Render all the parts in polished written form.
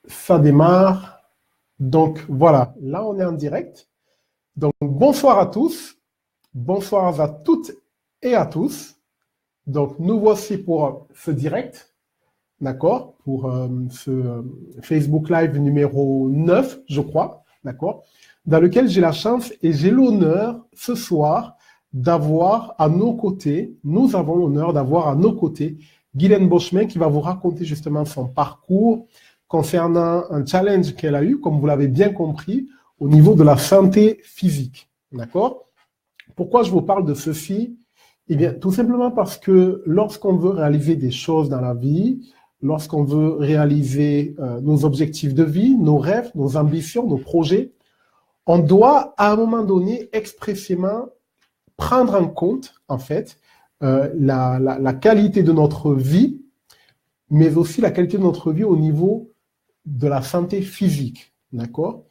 Ça démarre. Donc voilà, là on est en direct. Donc bonsoir à tous, bonsoir à toutes et à tous. Donc nous voici pour ce direct, d'accord, pour ce Facebook Live numéro 9, je crois, d'accord, dans lequel j'ai la chance et j'ai l'honneur ce soir d'avoir à nos côtés, nous avons l'honneur d'avoir à nos côtés Guylaine Boschman qui va vous raconter justement son parcours concernant un challenge qu'elle a eu, comme vous l'avez bien compris, au niveau de la santé physique. D'accord? Pourquoi je vous parle de ceci? Eh bien, tout simplement parce que lorsqu'on veut réaliser des choses dans la vie, lorsqu'on veut réaliser nos objectifs de vie, nos rêves, nos ambitions, nos projets, on doit à un moment donné expressément prendre en compte, en fait, la qualité de notre vie, mais aussi la qualité de notre vie au niveau de la santé physique, d'accord?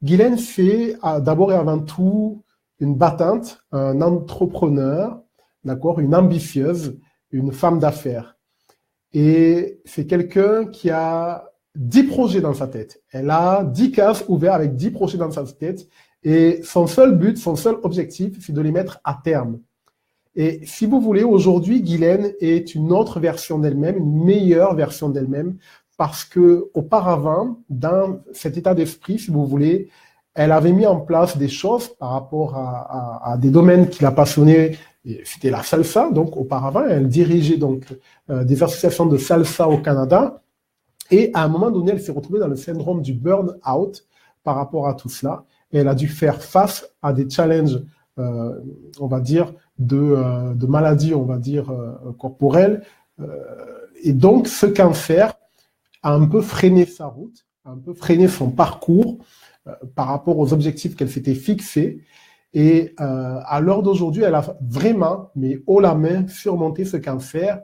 Guylaine, c'est d'abord et avant tout une battante, un entrepreneur, d'accord, une ambitieuse, une femme d'affaires. Et c'est quelqu'un qui a 10 projets dans sa tête. Elle a 10 cases ouvertes avec 10 projets dans sa tête. Et son seul but, son seul objectif, c'est de les mettre à terme. Et si vous voulez, aujourd'hui, Guylaine est une autre version d'elle-même, une meilleure version d'elle-même, parce que auparavant, dans cet état d'esprit, si vous voulez, elle avait mis en place des choses par rapport à des domaines qui la passionnaient. C'était la salsa, donc auparavant, elle dirigeait donc des associations de salsa au Canada. Et à un moment donné, elle s'est retrouvée dans le syndrome du burn-out par rapport à tout cela. Et elle a dû faire face à des challenges, on va dire, de maladies, on va dire, corporelles. Et donc, ce cancer a un peu freiné sa route, a un peu freiné son parcours par rapport aux objectifs qu'elle s'était fixés. Et à l'heure d'aujourd'hui, elle a vraiment, mais haut la main, surmonté ce cancer.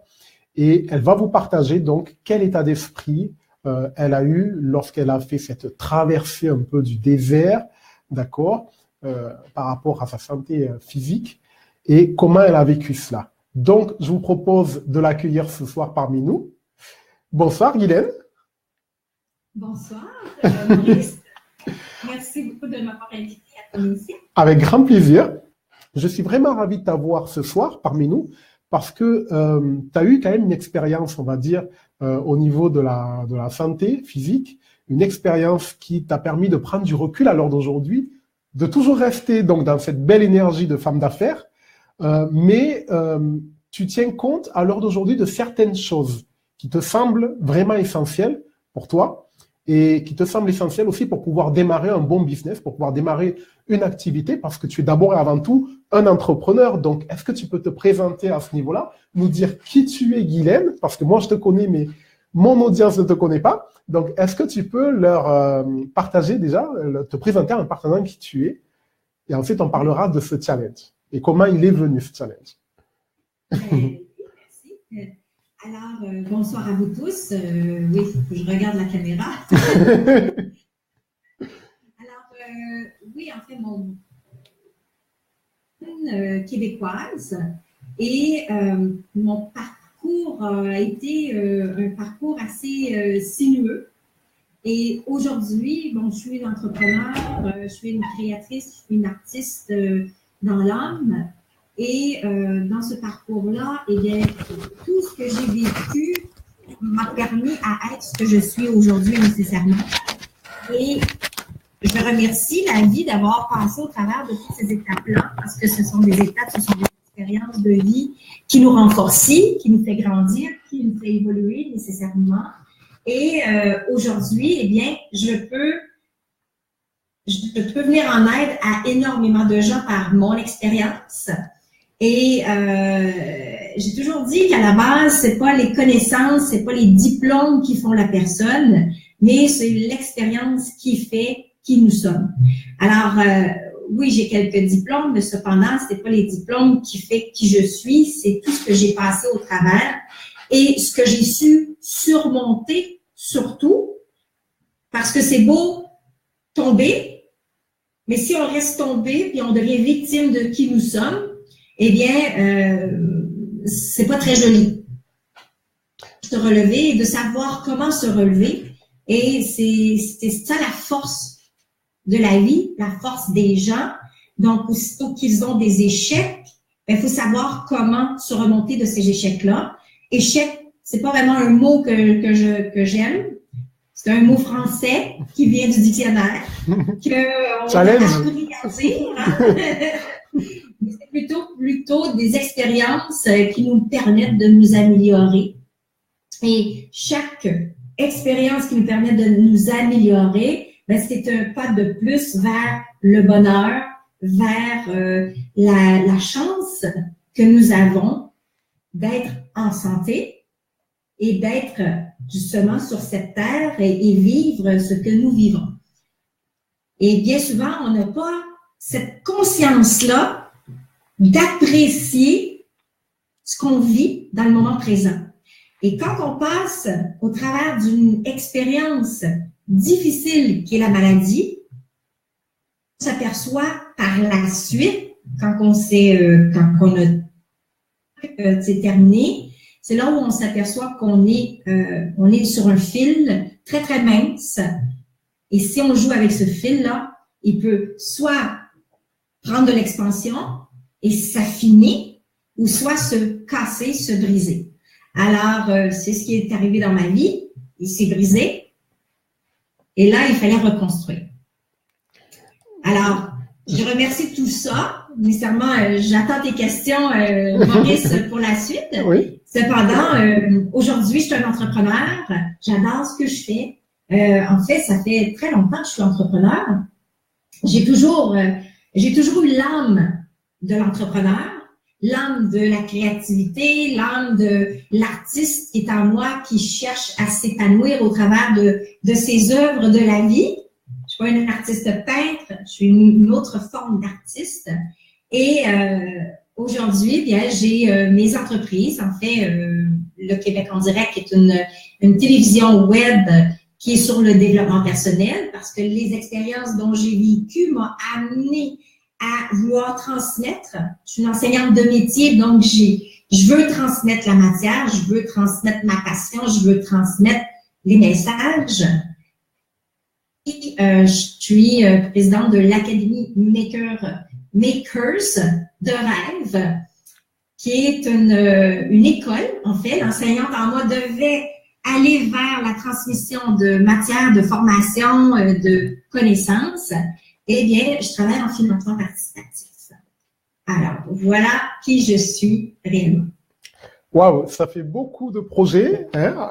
Et elle va vous partager donc quel état d'esprit elle a eu lorsqu'elle a fait cette traversée un peu du désert, d'accord, par rapport à sa santé physique et comment elle a vécu cela. Donc, je vous propose de l'accueillir ce soir parmi nous. Bonsoir, Guylaine. Bonsoir, Maurice. Merci beaucoup de m'avoir invité à ton émission. Avec grand plaisir. Je suis vraiment ravi de t'avoir ce soir parmi nous parce que tu as eu quand même une expérience, on va dire, au niveau de la santé physique, une expérience qui t'a permis de prendre du recul à l'heure d'aujourd'hui, de toujours rester donc dans cette belle énergie de femme d'affaires, mais tu tiens compte à l'heure d'aujourd'hui de certaines choses qui te semblent vraiment essentielles pour toi et qui te semblent essentielles aussi pour pouvoir démarrer un bon business, pour pouvoir démarrer une activité, parce que tu es d'abord et avant tout un entrepreneur. Donc, est-ce que tu peux te présenter à ce niveau-là, nous dire qui tu es, Guylaine, parce que moi, je te connais, mais mon audience ne te connaît pas. Donc, est-ce que tu peux leur partager déjà, te présenter en partageant qui tu es, et ensuite, on parlera de ce challenge et comment il est venu, ce challenge. Merci. Alors, bonsoir à vous tous. Oui, je regarde la caméra. Alors, oui, en fait, mon québécoise et mon parcours a été un parcours assez sinueux. Et aujourd'hui, bon, je suis une entrepreneur, je suis une créatrice, je suis une artiste dans l'âme. Et dans ce parcours-là, eh bien, tout ce que j'ai vécu m'a permis à être ce que je suis aujourd'hui nécessairement. Et je remercie la vie d'avoir passé au travers de toutes ces étapes-là, parce que ce sont des étapes, ce sont des expériences de vie qui nous renforcent, qui nous fait grandir, qui nous fait évoluer nécessairement. Et aujourd'hui, eh bien, je peux venir en aide à énormément de gens par mon expérience. Et j'ai toujours dit qu'à la base, c'est pas les connaissances, c'est pas les diplômes qui font la personne, mais c'est l'expérience qui fait qui nous sommes. Alors, oui, j'ai quelques diplômes, mais cependant, c'est pas les diplômes qui fait qui je suis, c'est tout ce que j'ai passé au travers et ce que j'ai su surmonter, surtout, parce que c'est beau tomber, mais si on reste tombé puis on devient victime de qui nous sommes, eh bien, c'est pas très joli. Se relever et de savoir comment se relever Et c'est ça la force de la vie, la force des gens. Donc, aussitôt qu'ils ont des échecs, il faut savoir comment se remonter de ces échecs-là. Échec, c'est pas vraiment un mot que j'aime. C'est un mot français qui vient du dictionnaire, qu'on a appris à dire. Hein? C'est plutôt des expériences qui nous permettent de nous améliorer. Et chaque expérience qui nous permet de nous améliorer, ben, c'est un pas de plus vers le bonheur, vers la chance que nous avons d'être en santé et d'être justement sur cette terre et vivre ce que nous vivons. Et bien souvent, on n'a pas cette conscience-là d'apprécier ce qu'on vit dans le moment présent. Et quand on passe au travers d'une expérience difficile qui est la maladie, on s'aperçoit par la suite, quand on a terminé, c'est là où on s'aperçoit qu'on est sur un fil très, très mince. Et si on joue avec ce fil-là, il peut soit prendre de l'expansion et s'affiner, ou soit se casser, se briser. Alors, c'est ce qui est arrivé dans ma vie. Il s'est brisé. Et là, il fallait reconstruire. Alors, je remercie tout ça. Nécessairement, j'attends tes questions, Maurice, pour la suite. Oui. Cependant, aujourd'hui, je suis un entrepreneur. J'adore ce que je fais. En fait, ça fait très longtemps que je suis entrepreneur. J'ai toujours eu l'âme de l'entrepreneur, l'âme de la créativité, l'âme de l'artiste qui est en moi, qui cherche à s'épanouir au travers de ses œuvres de la vie. Je suis pas une artiste peintre, je suis une autre forme d'artiste. Et aujourd'hui, bien, j'ai mes entreprises. En fait, le Québec en direct est une télévision web qui est sur le développement personnel, parce que les expériences dont j'ai vécues m'ont amené à vouloir transmettre. Je suis une enseignante de métier, donc je veux transmettre la matière, je veux transmettre ma passion, je veux transmettre les messages. Et je suis présidente de l'Académie Makers de rêve, qui est une école. En fait, l'enseignante en moi devait aller vers la transmission de matière, de formation, de connaissances. Eh bien, je travaille en financement participatif. Alors, voilà qui je suis réellement. Waouh, ça fait beaucoup de projets. Hein.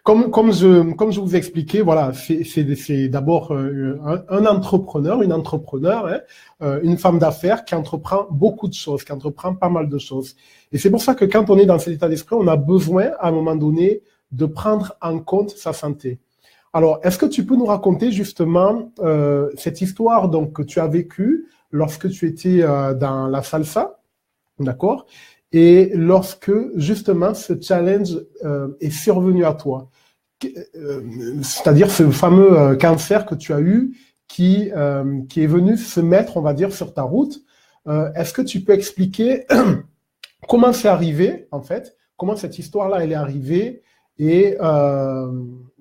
Comme je vous expliquais, voilà, c'est d'abord un entrepreneur, une entrepreneur, hein, une femme d'affaires qui entreprend beaucoup de choses, qui entreprend pas mal de choses. Et c'est pour ça que quand on est dans cet état d'esprit, on a besoin, à un moment donné, de prendre en compte sa santé. Alors, est-ce que tu peux nous raconter justement cette histoire donc que tu as vécue lorsque tu étais dans la salsa, d'accord? Et lorsque, justement, ce challenge est survenu à toi, c'est-à-dire ce fameux cancer que tu as eu qui est venu se mettre, on va dire, sur ta route, est-ce que tu peux expliquer comment c'est arrivé, en fait, comment cette histoire-là, elle est arrivée et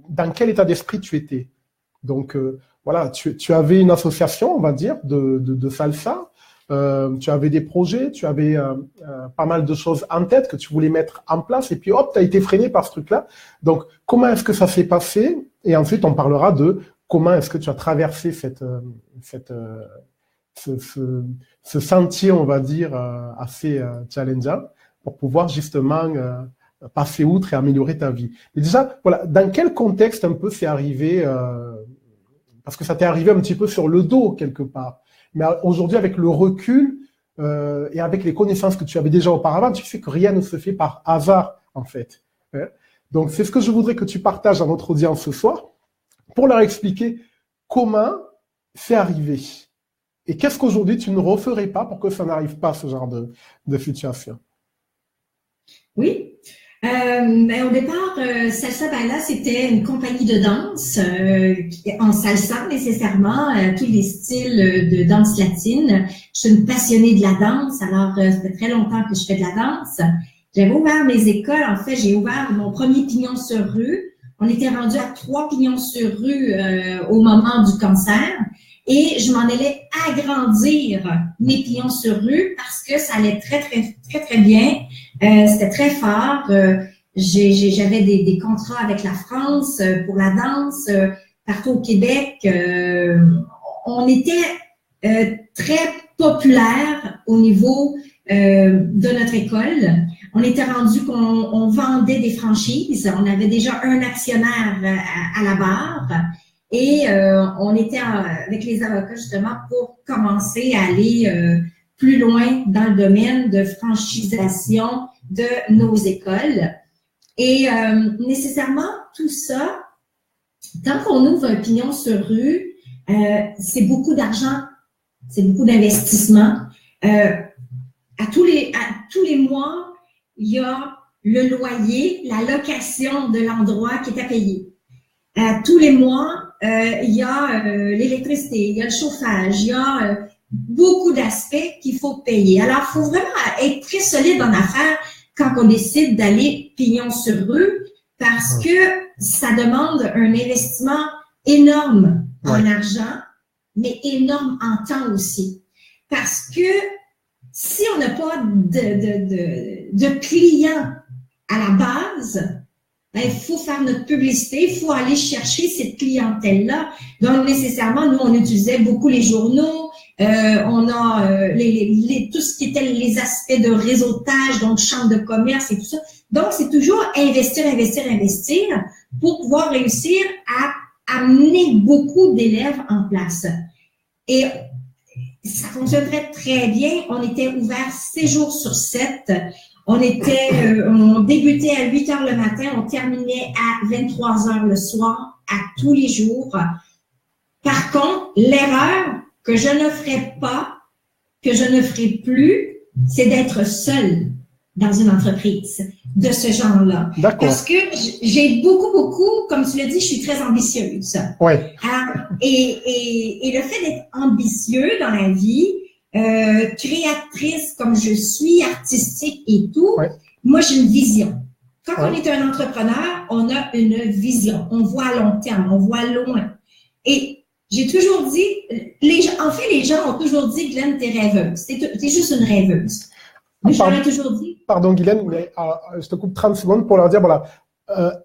dans quel état d'esprit tu étais? Donc, voilà, tu avais une association, on va dire, de salsa. Tu avais des projets, tu avais pas mal de choses en tête que tu voulais mettre en place et puis hop, tu as été freiné par ce truc-là. Donc, comment est-ce que ça s'est passé? Et ensuite, on parlera de comment est-ce que tu as traversé ce sentier, on va dire, assez challengeant pour pouvoir justement passer outre et améliorer ta vie. Mais déjà, voilà, dans quel contexte un peu c'est arrivé parce que ça t'est arrivé un petit peu sur le dos quelque part. Mais aujourd'hui, avec le recul et avec les connaissances que tu avais déjà auparavant, tu sais que rien ne se fait par hasard, en fait. Donc, c'est ce que je voudrais que tu partages à notre audience ce soir pour leur expliquer comment c'est arrivé. Et qu'est-ce qu'aujourd'hui tu ne referais pas pour que ça n'arrive pas, ce genre de situation? Oui. Au départ, Salsa Baila, c'était une compagnie de danse en salsa nécessairement, tous les styles de danse latine. Je suis une passionnée de la danse, alors ça fait très longtemps que je fais de la danse. J'avais ouvert mes écoles, en fait, j'ai ouvert mon premier pignon sur rue On était rendu à 3 pignons sur rue au moment du cancer. Et je m'en allais agrandir mes pignons sur rue parce que ça allait très bien. C'était très fort. J'avais des contrats avec la France pour la danse. Partout au Québec, on était très populaire au niveau de notre école. On était rendu qu'on vendait des franchises. On avait déjà un actionnaire à la barre. Et on était avec les avocats justement pour commencer à aller plus loin dans le domaine de franchisation de nos écoles. Et nécessairement, tout ça, tant qu'on ouvre un pignon sur rue, c'est beaucoup d'argent, c'est beaucoup d'investissement. À tous les mois, il y a le loyer, la location de l'endroit qui est à payer. Tous les mois, il y a l'électricité, il y a le chauffage, il y a beaucoup d'aspects qu'il faut payer. Alors, il faut vraiment être très solide en affaires quand on décide d'aller pignon sur rue parce que ça demande un investissement énorme en argent, mais énorme en temps aussi. Parce que si on n'a pas de clients à la base, il faut faire notre publicité, il faut aller chercher cette clientèle-là. Donc, nécessairement, nous, on utilisait beaucoup les journaux, on a tout ce qui était les aspects de réseautage, donc chambre de commerce et tout ça. Donc, c'est toujours investir pour pouvoir réussir à amener beaucoup d'élèves en place. Et ça fonctionnerait très bien. On était ouvert 7 jours sur 7. On débutait à 8 heures le matin, on terminait à 23 heures le soir, à tous les jours. Par contre, l'erreur que je ne ferai pas, que je ne ferai plus, c'est d'être seule dans une entreprise de ce genre-là. D'accord. Parce que j'ai beaucoup, comme tu l'as dit, je suis très ambitieuse. Ouais. Et le fait d'être ambitieux dans la vie, créatrice comme je suis, artistique et tout, moi j'ai une vision. Quand on est un entrepreneur, on a une vision. On voit à long terme, on voit loin. Et j'ai toujours dit, les gens ont toujours dit, Glenn, t'es rêveuse. T'es juste une rêveuse. Mais j'aurais toujours dit. Pardon, Guylaine, mais je te coupe 30 secondes pour leur dire, voilà,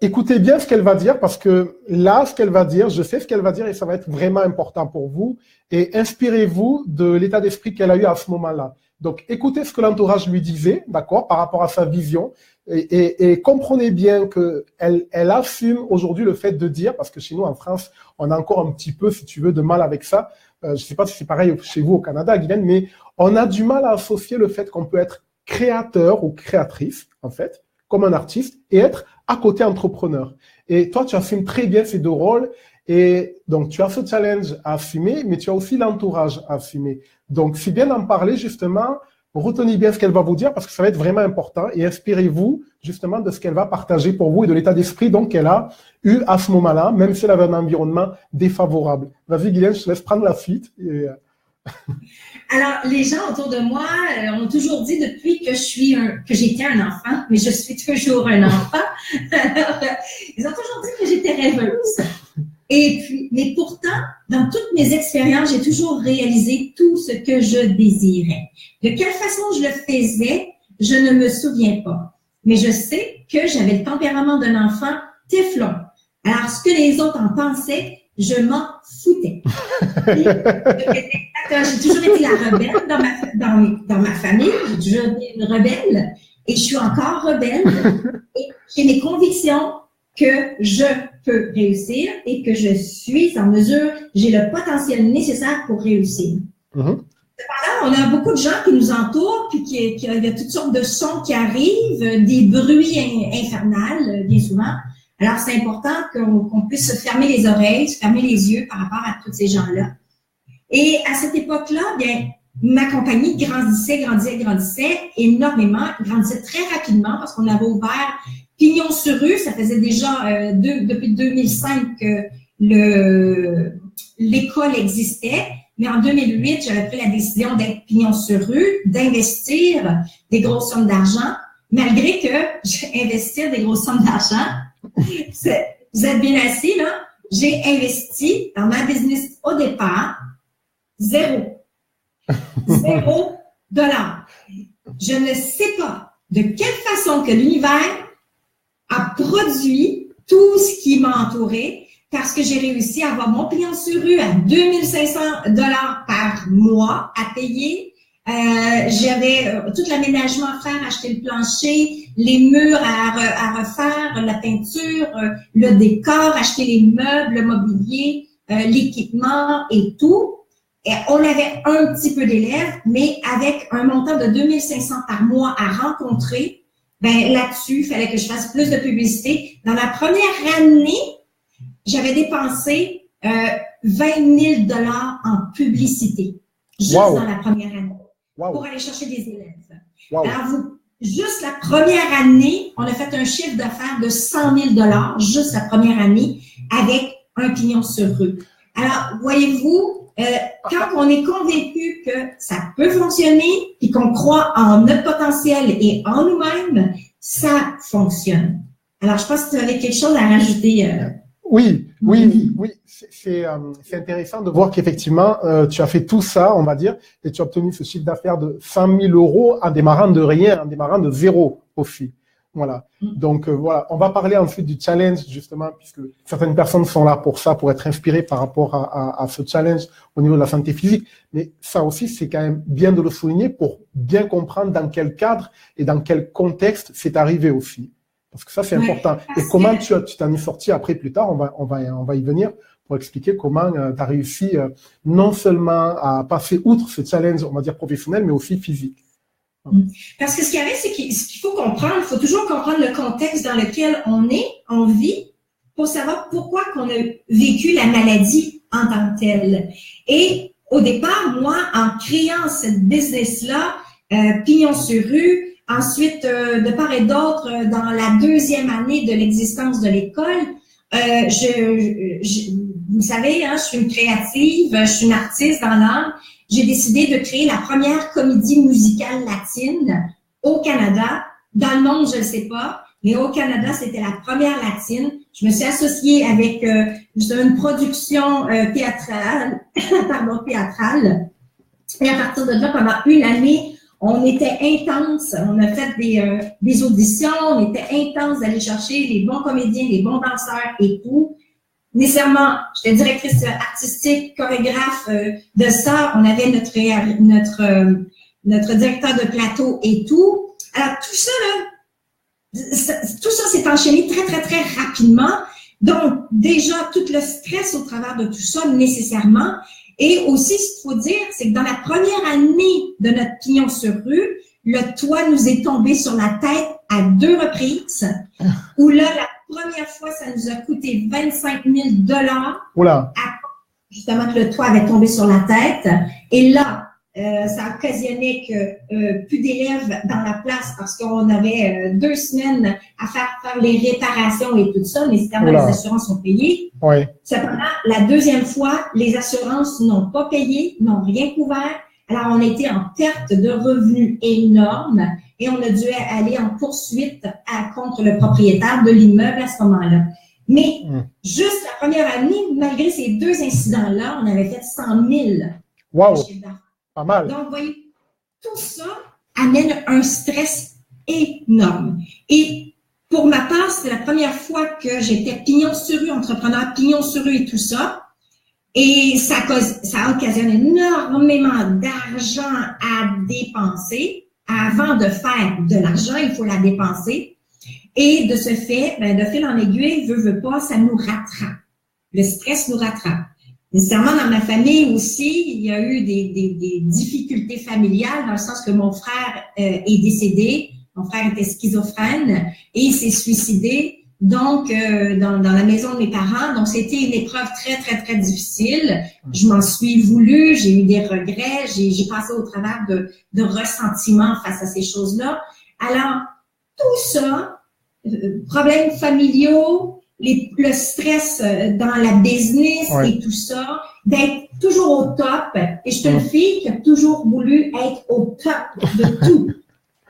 écoutez bien ce qu'elle va dire parce que là, ce qu'elle va dire, je sais ce qu'elle va dire et ça va être vraiment important pour vous. Et inspirez-vous de l'état d'esprit qu'elle a eu à ce moment-là. Donc, écoutez ce que l'entourage lui disait, d'accord, par rapport à sa vision. Et comprenez bien qu'elle assume aujourd'hui le fait de dire, parce que chez nous en France, on a encore un petit peu, si tu veux, de mal avec ça. Je ne sais pas si c'est pareil chez vous au Canada, Guylaine, mais on a du mal à associer le fait qu'on peut être créateur ou créatrice, en fait, comme un artiste, et être à côté entrepreneur. Et toi, tu assumes très bien ces deux rôles. Et donc, tu as ce challenge à assumer, mais tu as aussi l'entourage à assumer. Donc, c'est bien d'en parler, justement. Retenez bien ce qu'elle va vous dire parce que ça va être vraiment important et inspirez-vous justement de ce qu'elle va partager pour vous et de l'état d'esprit donc qu'elle a eu à ce moment-là, même si elle avait un environnement défavorable. Vas-y, Guylaine, je te laisse prendre la suite. Alors, les gens autour de moi ont toujours dit depuis que j'étais un enfant, mais je suis toujours un enfant. Ils ont toujours dit que j'étais rêveuse. Et puis, mais pourtant, dans toutes mes expériences, j'ai toujours réalisé tout ce que je désirais. De quelle façon je le faisais, je ne me souviens pas. Mais je sais que j'avais le tempérament d'un enfant téflon. Alors, ce que les autres en pensaient, je m'en foutais. J'ai toujours été la rebelle dans ma famille. J'ai toujours été une rebelle. Et je suis encore rebelle. Et j'ai mes convictions que je peux réussir et que je suis en mesure, j'ai le potentiel nécessaire pour réussir. Cependant, on a beaucoup de gens qui nous entourent, puis il y a toutes sortes de sons qui arrivent, des bruits infernales, bien souvent. Alors, c'est important qu'on puisse se fermer les oreilles, se fermer les yeux par rapport à tous ces gens-là. Et à cette époque-là, bien, ma compagnie grandissait énormément, grandissait très rapidement parce qu'on avait ouvert pignon sur rue. Ça faisait déjà depuis 2005 que l'école existait. Mais en 2008, j'avais pris la décision d'être pignon sur rue, d'investir des grosses sommes d'argent, malgré que investir des grosses sommes d'argent, vous êtes bien assis, là. J'ai investi dans ma business au départ 0. 0 $. Je ne sais pas de quelle façon que l'univers a produit tout ce qui m'a entouré parce que j'ai réussi à avoir mon pignon sur rue à 2500 $ par mois à payer. J'avais tout l'aménagement à faire, acheter le plancher, les murs à refaire, la peinture, le décor, acheter les meubles, le mobilier, l'équipement et tout. Et on avait un petit peu d'élèves, mais avec un montant de 2500 $ par mois à rencontrer, ben là-dessus, il fallait que je fasse plus de publicité. Dans la première année, j'avais dépensé 20 000 $ en publicité, juste dans la première année, pour aller chercher des élèves. Alors, juste la première année, on a fait un chiffre d'affaires de 100 000 $, juste la première année, avec un pignon sur rue. Alors, voyez-vous, quand on est convaincu que ça peut fonctionner et qu'on croit en notre potentiel et en nous-mêmes, ça fonctionne. Alors, je pense que tu avais quelque chose à rajouter. Oui. C'est intéressant de voir qu'effectivement, tu as fait tout ça, on va dire, et tu as obtenu ce chiffre d'affaires de 100 000 € en démarrant de rien, en démarrant de 0 aussi. Voilà. Donc, voilà. On va parler ensuite du challenge, justement, puisque certaines personnes sont là pour ça, pour être inspirées par rapport à ce challenge au niveau de la santé physique. Mais ça aussi, c'est quand même bien de le souligner pour bien comprendre dans quel cadre et dans quel contexte c'est arrivé aussi. Parce que ça, c'est important. Et comment tu t'en es sorti après, plus tard, on va y venir pour expliquer comment tu as réussi non seulement à passer outre ce challenge, on va dire professionnel, mais aussi physique. Parce que ce qu'il y avait, c'est qu'il faut comprendre, il faut toujours comprendre le contexte dans lequel on vit, pour savoir pourquoi qu'on a vécu la maladie en tant que telle. Et au départ, moi, en créant cette business-là, pignon sur rue, ensuite, de part et d'autre, dans la 2e année de l'existence de l'école, vous savez, hein, je suis une créative, je suis une artiste dans l'âme. J'ai décidé de créer la première comédie musicale latine au Canada. Dans le monde, je ne sais pas, mais au Canada, c'était la première latine. Je me suis associée avec une production théâtrale. Et à partir de là, pendant une année, on était intense. On a fait des auditions. On était intense d'aller chercher les bons comédiens, les bons danseurs et tout. Nécessairement, j'étais directrice artistique, chorégraphe de ça. On avait notre directeur de plateau et tout. Alors, tout ça, s'est enchaîné très, très, très rapidement. Donc, déjà, tout le stress au travers de tout ça, nécessairement. Et aussi, ce qu'il faut dire, c'est que dans la première année de notre pignon sur rue, le toit nous est tombé sur la tête à 2 reprises, où là, la première fois, ça nous a coûté 25 000 $. Oula. Justement, que le toit avait tombé sur la tête. Et là, ça occasionnait que plus d'élèves dans la place parce qu'on avait 2 semaines à faire les réparations et tout ça. Nécessairement, les assurances ont payé. Oui. Cependant, la 2e fois, les assurances n'ont pas payé, n'ont rien couvert. Alors, on était en perte de revenus énorme et on a dû aller en poursuite contre le propriétaire de l'immeuble à ce moment-là. Mais juste la première année, malgré ces 2 incidents-là, on avait fait 100 000. Wow! Pas mal. Donc, vous voyez, tout ça amène un stress énorme. Et pour ma part, c'est la première fois que j'étais pignon sur rue, entrepreneur pignon sur rue et tout ça. Et ça occasionne énormément d'argent à dépenser. Avant de faire de l'argent, il faut la dépenser. Et de ce fait, de fil en aiguille, veut pas, ça nous rattrape. Le stress nous rattrape. Nécessairement, dans ma famille aussi, il y a eu des difficultés familiales, dans le sens que mon frère est décédé. Mon frère était schizophrène et il s'est suicidé. Donc, dans la maison de mes parents. Donc, c'était une épreuve très, très, très difficile. Je m'en suis voulu, j'ai eu des regrets, j'ai passé au travers de ressentiments face à ces choses-là. Alors, tout ça, problèmes familiaux, le stress dans la business et tout ça, d'être toujours au top. Et je suis une fille qui a toujours voulu être au top de tout.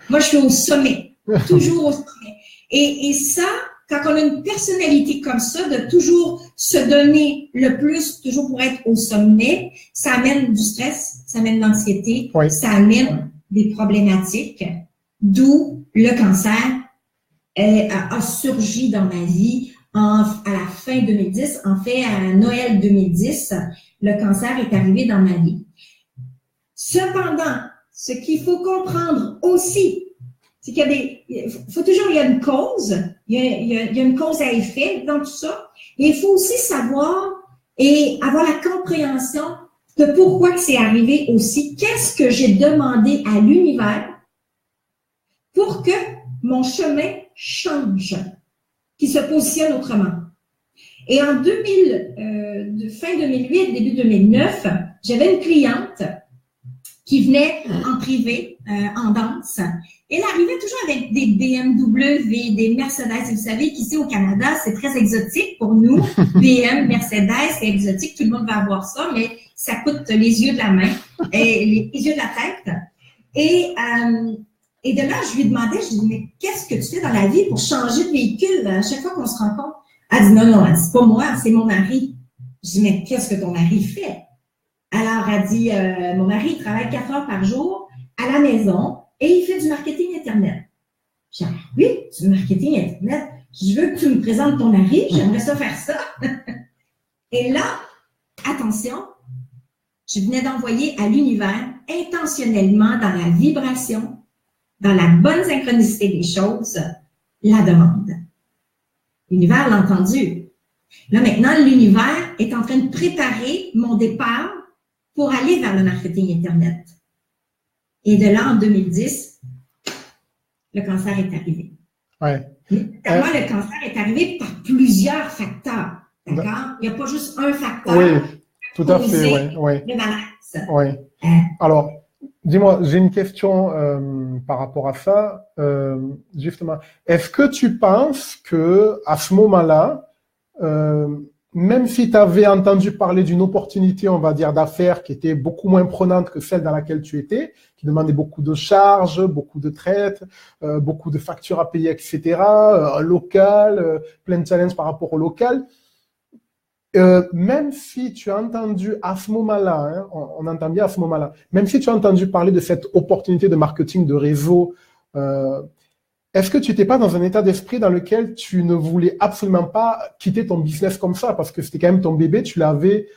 Moi, je suis au sommet, toujours au sommet. Et ça, quand on a une personnalité comme ça, de toujours se donner le plus, toujours pour être au sommet, ça amène du stress, ça amène de l'anxiété, Oui. ça amène des problématiques, d'où le cancer a surgi dans ma vie à la fin 2010. En fait, à Noël 2010, le cancer est arrivé dans ma vie. Cependant, ce qu'il faut comprendre aussi, c'est qu'il y a une cause, il y a une cause à effet dans tout ça. Et il faut aussi savoir et avoir la compréhension de pourquoi que c'est arrivé aussi. Qu'est-ce que j'ai demandé à l'univers pour que mon chemin change, qu'il se positionne autrement. Et en fin 2008, début 2009, j'avais une cliente qui venait en privé, en danse. Elle arrivait toujours avec des BMW, des Mercedes. Vous savez qu'ici au Canada, c'est très exotique pour nous. BMW, Mercedes, c'est exotique. Tout le monde va avoir ça, mais ça coûte les yeux de la main, et les yeux de la tête. Et de là, je lui demandais, je lui dis, mais qu'est-ce que tu fais dans la vie pour changer de véhicule à chaque fois qu'on se rencontre? Elle dit, non, elle dit, c'est pas moi, c'est mon mari. Je dis, mais qu'est-ce que ton mari fait? Alors, elle dit, mon mari, il travaille 4 heures par jour à la maison et il fait du marketing Internet. Je dis, ah, oui, du marketing Internet. Je veux que tu me présentes ton mari, j'aimerais ça faire ça. Et là, attention, je venais d'envoyer à l'univers intentionnellement dans la vibration, dans la bonne synchronicité des choses, la demande. L'univers l'a entendu. Là, maintenant, l'univers est en train de préparer mon départ pour aller vers le marketing Internet. Et de là, en 2010, le cancer est arrivé. Ouais. Moi, le cancer est arrivé par plusieurs facteurs. D'accord? Il n'y a pas juste un facteur. Oui, tout à fait. Oui. Le malaise. Oui. Alors, dis-moi, j'ai une question par rapport à ça. Justement, est-ce que tu penses que à ce moment-là, même si tu avais entendu parler d'une opportunité, on va dire, d'affaires qui était beaucoup moins prenante que celle dans laquelle tu étais, qui demandait beaucoup de charges, beaucoup de traites, beaucoup de factures à payer, etc., un local, plein de challenges par rapport au local, même si tu as entendu à ce moment-là, hein, on entend bien à ce moment-là, même si tu as entendu parler de cette opportunité de marketing de réseau, est-ce que tu n'étais pas dans un état d'esprit dans lequel tu ne voulais absolument pas quitter ton business comme ça, parce que c'était quand même ton bébé, tu l'avais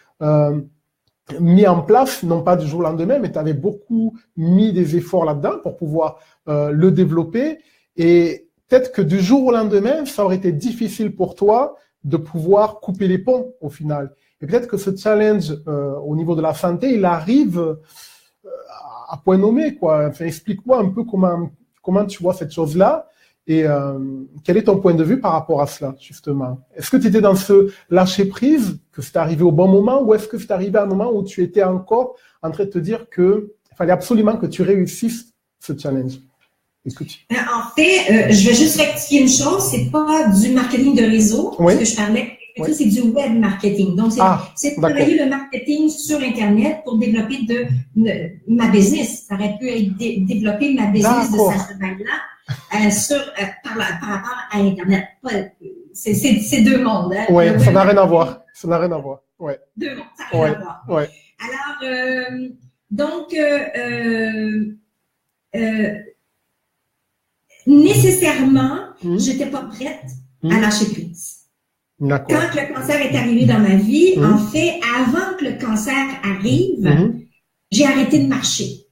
mis en place, non pas du jour au lendemain, mais tu avais beaucoup mis des efforts là-dedans pour pouvoir le développer, et peut-être que du jour au lendemain, ça aurait été difficile pour toi de pouvoir couper les ponts au final. Et peut-être que ce challenge au niveau de la santé, il arrive à point nommé, quoi. Enfin, explique-moi un peu comment tu vois cette chose-là et quel est ton point de vue par rapport à cela, justement. Est-ce que tu étais dans ce lâcher-prise, que c'est arrivé au bon moment, ou est-ce que c'est arrivé à un moment où tu étais encore en train de te dire qu'il fallait absolument que tu réussisses ce challenge? Écoute. En fait, je vais juste rectifier une chose, c'est pas du marketing de réseau, ce que je parlais. Oui. C'est du web marketing. Donc, c'est travailler le marketing sur Internet pour développer ma business. Ça aurait pu être développer ma business de Sacha-là par rapport à Internet. C'est deux mondes. Hein. Oui, ça n'a rien à voir. Ça n'a rien à voir. Ouais. Deux mondes, ça n'a rien à voir. Ouais. Alors, donc, nécessairement, j'étais pas prête à lâcher prise. Quand le cancer est arrivé dans ma vie, en fait, avant que le cancer arrive, j'ai arrêté de marcher.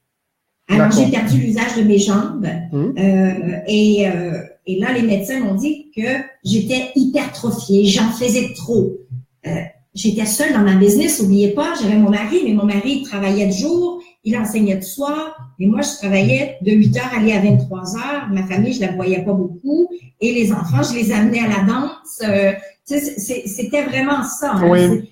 Alors, j'ai perdu l'usage de mes jambes. Et là, les médecins m'ont dit que j'étais hypertrophiée, j'en faisais trop. J'étais seule dans ma business, n'oubliez pas, j'avais mon mari, mais mon mari il travaillait de jour, il enseignait de soir, et moi, je travaillais de 8 heures aller à 23 heures. Ma famille, je la voyais pas beaucoup. Et les enfants, je les amenais à la danse. C'était vraiment ça. Hein. Oui.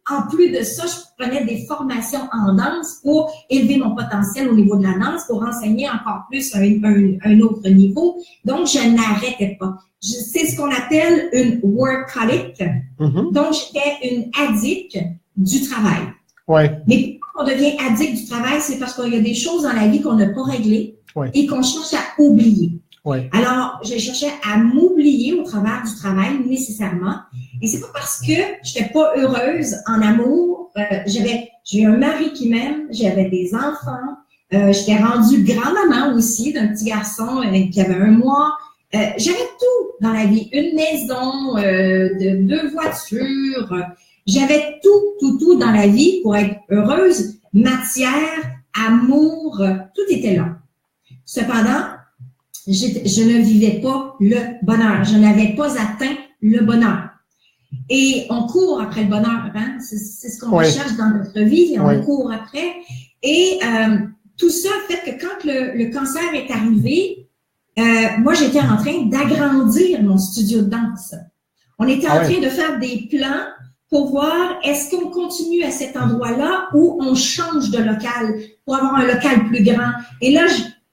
En plus de ça, je prenais des formations en danse pour élever mon potentiel au niveau de la danse, pour enseigner encore plus un autre niveau. Donc, je n'arrêtais pas. C'est ce qu'on appelle une workaholic. Donc, j'étais une addict du travail. Ouais. Mais pourquoi on devient addict du travail? C'est parce qu'il y a des choses dans la vie qu'on n'a pas réglées et qu'on cherche à oublier. Ouais. Alors, je cherchais à m'oublier au travers du travail nécessairement. Et c'est pas parce que j'étais pas heureuse en amour. J'ai un mari qui m'aime, j'avais des enfants. J'étais rendue grand-maman aussi d'un petit garçon qui avait 1 mois. J'avais tout dans la vie. Une maison, 2 voitures. J'avais tout dans la vie pour être heureuse. Matière, amour, tout était là. Cependant, je ne vivais pas le bonheur. Je n'avais pas atteint le bonheur. Et on court après le bonheur, hein? C'est ce qu'on recherche dans notre vie, on court après. Et tout ça fait que quand le cancer est arrivé, moi, j'étais en train d'agrandir mon studio de danse. On était en train de faire des plans pour voir est-ce qu'on continue à cet endroit-là ou on change de local pour avoir un local plus grand. Et là,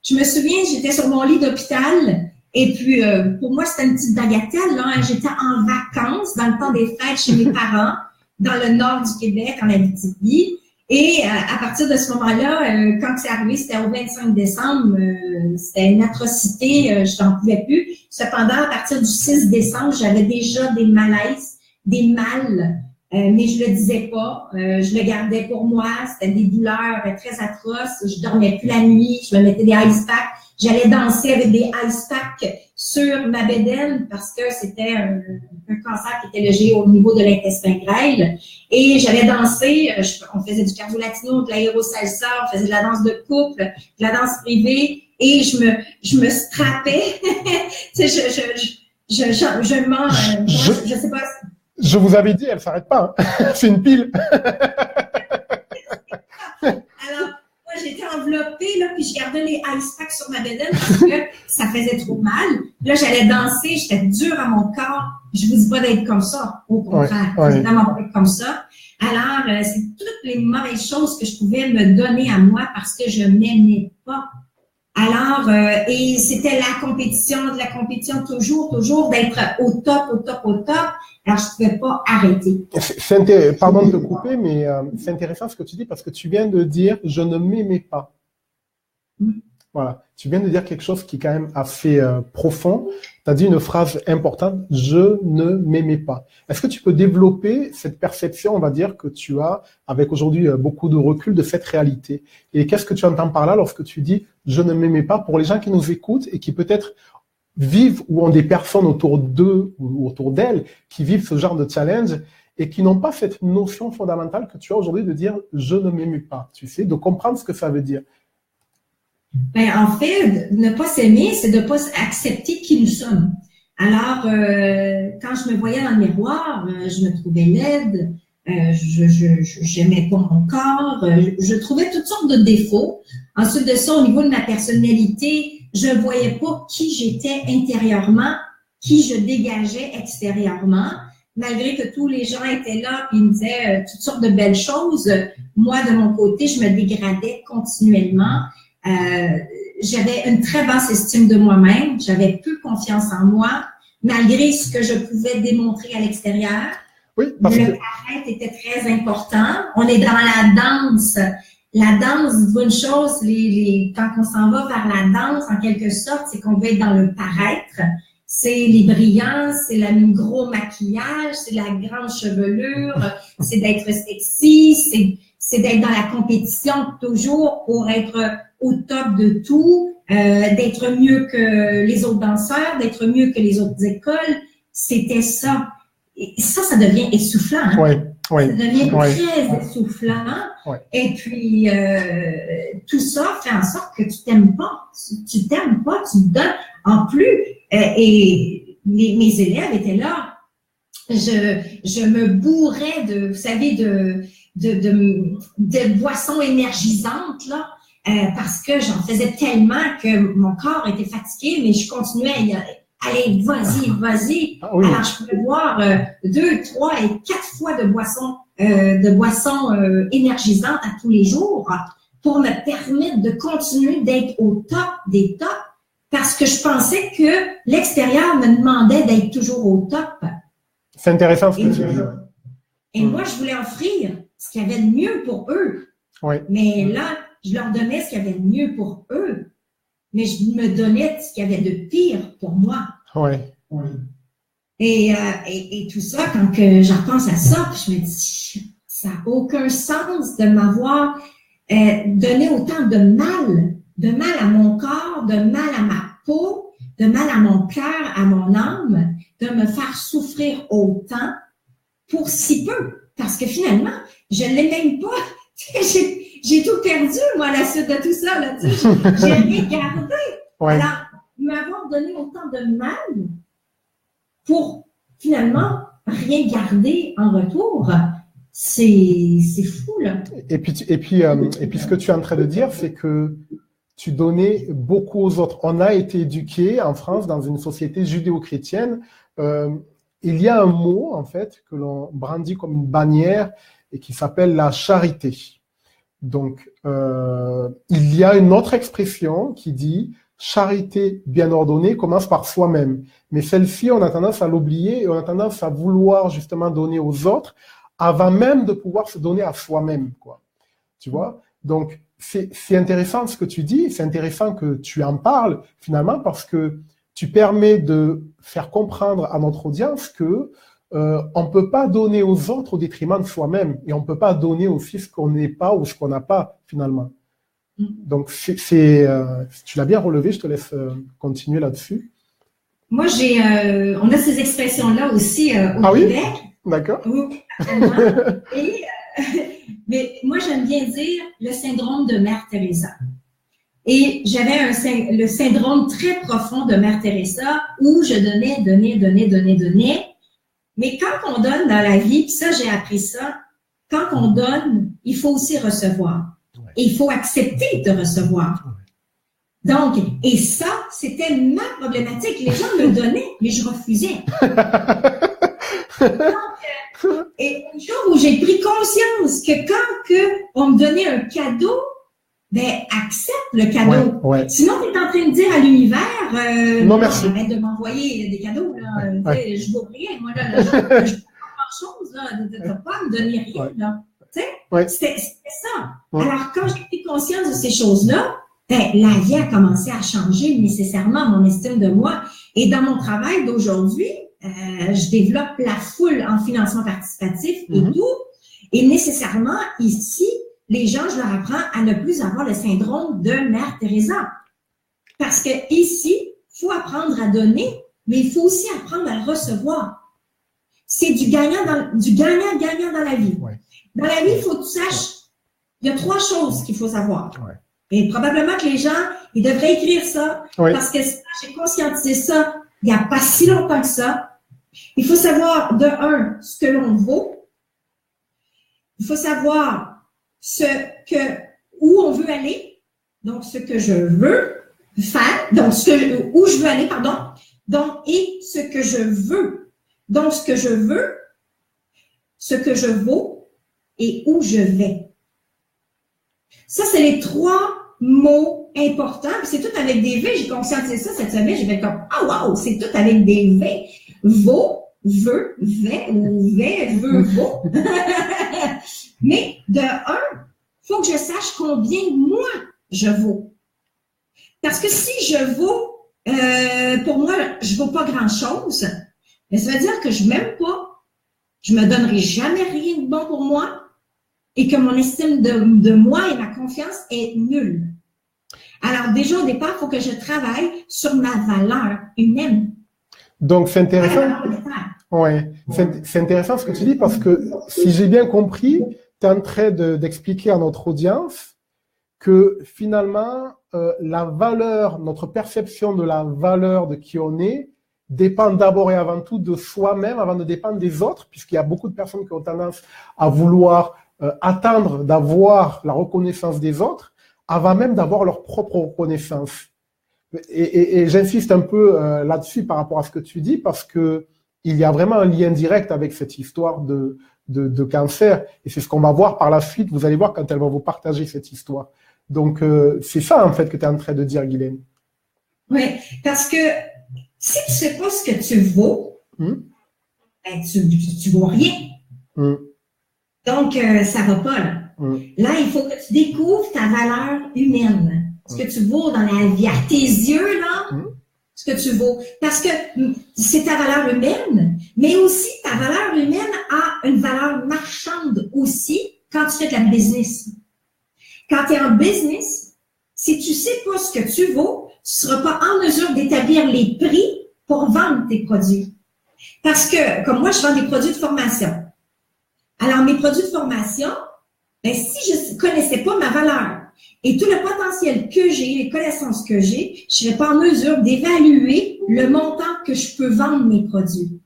je me souviens, j'étais sur mon lit d'hôpital et puis pour moi, c'était une petite bagatelle. Là, hein. J'étais en vacances dans le temps des fêtes chez mes parents dans le nord du Québec, en Abitibi. Et à partir de ce moment-là, quand c'est arrivé, c'était au 25 décembre, c'était une atrocité, je n'en pouvais plus. Cependant, à partir du 6 décembre, j'avais déjà des malaises, des mal, mais je le disais pas, je le gardais pour moi, c'était des douleurs très atroces, je dormais plus la nuit, je me mettais des ice packs, j'allais danser avec des ice packs sur ma bédaine parce que c'était un cancer qui était logé au niveau de l'intestin grêle. Et j'allais danser, on faisait du cardio latino, de l'aérosalsa, on faisait de la danse de couple, de la danse privée, et je me strappais. Tu sais, je sais pas. Je vous avais dit, elle s'arrête pas. Hein. C'est une pile. Alors, moi, j'étais enveloppée, là, puis je gardais les ice packs sur ma bédaine parce que ça faisait trop mal. Là, j'allais danser, j'étais dure à mon corps. Je vous dis pas d'être comme ça. Au contraire, c'est vraiment pas être comme ça. Alors, c'est toutes les mauvaises choses que je pouvais me donner à moi parce que je m'aimais pas. Alors, et c'était la compétition toujours d'être au top. Alors, je ne pouvais pas arrêter. Pardon de te couper, mais c'est intéressant ce que tu dis parce que tu viens de dire « je ne m'aimais pas ». Voilà, tu viens de dire quelque chose qui est quand même assez profond. Tu as dit une phrase importante, « je ne m'aimais pas ». Est-ce que tu peux développer cette perception, on va dire, que tu as avec aujourd'hui beaucoup de recul de cette réalité? Et qu'est-ce que tu entends par là lorsque tu dis « je ne m'aimais pas » pour les gens qui nous écoutent et qui peut-être vivent ou ont des personnes autour d'eux ou autour d'elles qui vivent ce genre de challenge et qui n'ont pas cette notion fondamentale que tu as aujourd'hui de dire « je ne m'aimais pas », tu sais, de comprendre ce que ça veut dire. Ben, en fait, ne pas s'aimer, c'est de ne pas accepter qui nous sommes. Alors, quand je me voyais dans le miroir, je me trouvais laide, j'aimais pas mon corps, je trouvais toutes sortes de défauts. Ensuite de ça, au niveau de ma personnalité, je ne voyais pas qui j'étais intérieurement, qui je dégageais extérieurement. Malgré que tous les gens étaient là et me disaient toutes sortes de belles choses, moi, de mon côté, je me dégradais continuellement. J'avais une très basse estime de moi-même, j'avais peu confiance en moi, malgré ce que je pouvais démontrer à l'extérieur. Oui, parce le que... paraître était très important. On est dans la danse. La danse, dites-vous une chose, quand on s'en va vers la danse, en quelque sorte, c'est qu'on va être dans le paraître. C'est les brillants, c'est le gros maquillage, c'est la grande chevelure, c'est d'être sexy, c'est d'être dans la compétition toujours pour être au top de tout, d'être mieux que les autres danseurs, d'être mieux que les autres écoles. C'était ça. Et ça devient essoufflant. Hein? Oui. Ça devient très essoufflant. Oui. Et puis, tout ça fait en sorte que tu t'aimes pas. Tu t'aimes pas, tu te donnes. En plus, et mes élèves étaient là. Je me bourrais vous savez, de boissons énergisantes, là, parce que j'en faisais tellement que mon corps était fatigué, mais je continuais à y aller. Allez, vas-y. Ah, oui. Alors, je pouvais boire 2, 3 et 4 fois de boissons énergisantes à tous les jours pour me permettre de continuer d'être au top des tops parce que je pensais que l'extérieur me demandait d'être toujours au top. C'est intéressant ce que tu dis. Et moi, je voulais offrir ce qu'il y avait de mieux pour eux. Oui. Mais là, je leur donnais ce qu'il y avait de mieux pour eux. mais je me donnais ce qu'il y avait de pire pour moi. Ouais. Et tout ça, quand que j'en pense à ça, puis je me dis, ça n'a aucun sens de m'avoir donné autant de mal à mon corps, de mal à ma peau, de mal à mon cœur, à mon âme, de me faire souffrir autant pour si peu. Parce que finalement, je ne l'ai même pas. J'ai tout perdu, moi, à la suite de tout ça. Là, j'ai rien gardé. Ouais. Alors, m'avoir donné autant de mal pour finalement rien garder en retour, c'est fou, là. Et puis, ce que tu es en train de dire, c'est que tu donnais beaucoup aux autres. On a été éduqués en France, dans une société judéo-chrétienne. Il y a un mot, en fait, que l'on brandit comme une bannière et qui s'appelle la charité. Donc, il y a une autre expression qui dit « charité bien ordonnée commence par soi-même ». Mais celle-ci, on a tendance à l'oublier et on a tendance à vouloir justement donner aux autres avant même de pouvoir se donner à soi-même, quoi. Tu vois? Donc, c'est intéressant ce que tu dis, c'est intéressant que tu en parles finalement parce que tu permets de faire comprendre à notre audience que on peut pas donner aux autres au détriment de soi-même et on peut pas donner aussi ce qu'on n'est pas ou ce qu'on n'a pas finalement. Donc, tu l'as bien relevé, je te laisse continuer là-dessus. Moi, on a ces expressions-là aussi au Québec. Oui? D'accord. Oui, mais moi, j'aime bien dire le syndrome de Mère Teresa. Et j'avais le syndrome très profond de Mère Teresa où je donnais. Mais quand on donne dans la vie, puis ça, j'ai appris ça, quand on donne, il faut aussi recevoir. Ouais. Et il faut accepter de recevoir. Ouais. Donc, et ça, c'était ma problématique. Les gens me donnaient, mais je refusais. Donc, et un jour où j'ai pris conscience que quand on me donnait un cadeau, ben, accepte le cadeau. Ouais. Sinon, tu es en train de dire à l'univers, non, merci. Arrête de m'envoyer des cadeaux, là. Ouais. Je vaux rien, moi, là. Je ne pas grand-chose, là. Tu ne vas pas me donner rien, là. Tu sais? Ouais. C'était ça. Ouais. Alors, quand j'ai pris conscience de ces choses-là, ben, la vie a commencé à changer nécessairement mon estime de moi. Et dans mon travail d'aujourd'hui, je développe la foule en financement participatif et tout. Et nécessairement, ici, les gens, je leur apprends à ne plus avoir le syndrome de Mère Teresa. Parce que ici, il faut apprendre à donner, mais il faut aussi apprendre à recevoir. C'est du gagnant-gagnant dans la vie. Ouais. Dans la vie, il faut que tu saches, il y a 3 choses qu'il faut savoir. Ouais. Et probablement que les gens, ils devraient écrire ça, ouais. Parce que j'ai conscientisé ça il n'y a pas si longtemps que ça. Il faut savoir, de 1, ce que l'on vaut. Il faut savoir où on veut aller, donc ce que je veux faire, donc où je veux aller, pardon, donc, et ce que je veux. Donc, ce que je veux, ce que je vaux et où je vais. Ça, c'est les 3 mots importants. C'est tout avec des V. J'ai conscientisé ça cette semaine. J'ai fait comme, ah, wow, c'est tout avec des V. Vaut, veut, vais, ou vais, veut, vaut. Mais de 1, il faut que je sache combien moi je vaux. Parce que si je vaux, pour moi, je ne vaux pas grand-chose, mais ça veut dire que je ne m'aime pas, je ne me donnerai jamais rien de bon pour moi et que mon estime de moi et ma confiance est nulle. Alors déjà au départ, il faut que je travaille sur ma valeur humaine. Donc c'est intéressant. Ouais, c'est intéressant ce que tu dis parce que si j'ai bien compris, tu es en train d'expliquer à notre audience que finalement, la valeur, notre perception de la valeur de qui on est dépend d'abord et avant tout de soi-même avant de dépendre des autres, puisqu'il y a beaucoup de personnes qui ont tendance à vouloir attendre d'avoir la reconnaissance des autres avant même d'avoir leur propre reconnaissance. Et j'insiste un peu là-dessus par rapport à ce que tu dis parce que il y a vraiment un lien direct avec cette histoire de cancer et c'est ce qu'on va voir par la suite. Vous allez voir quand elle va vous partager cette histoire. Donc, c'est ça en fait que tu es en train de dire, Guylaine. Oui, parce que si tu sais pas ce que tu vaux, ben, tu vaux rien. Donc, ça va pas là. Là, il faut que tu découvres ta valeur humaine. ce que tu vaux dans la vie, à tes yeux, là, ce que tu vaux. Parce que c'est ta valeur humaine, mais aussi ta valeur humaine a une valeur marchande aussi quand tu fais de la business. Quand tu es en business, si tu sais pas ce que tu vaux, tu seras pas en mesure d'établir les prix pour vendre tes produits. Parce que, comme moi, je vends des produits de formation. Alors, mes produits de formation, ben, si je connaissais pas ma valeur et tout le potentiel que j'ai, les connaissances que j'ai, je serais pas en mesure d'évaluer le montant que je peux vendre mes produits.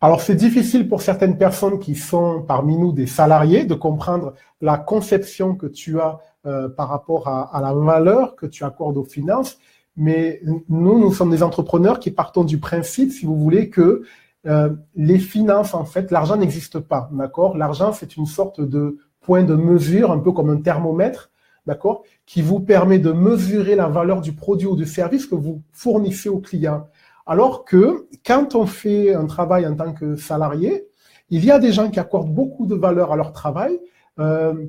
Alors, c'est difficile pour certaines personnes qui sont parmi nous des salariés de comprendre la conception que tu as par rapport à la valeur que tu accordes aux finances. Mais nous sommes des entrepreneurs qui partons du principe, si vous voulez, que les finances, en fait, l'argent n'existe pas, d'accord? L'argent, c'est une sorte de point de mesure, un peu comme un thermomètre, d'accord, qui vous permet de mesurer la valeur du produit ou du service que vous fournissez au client. Alors que quand on fait un travail en tant que salarié, il y a des gens qui accordent beaucoup de valeur à leur travail,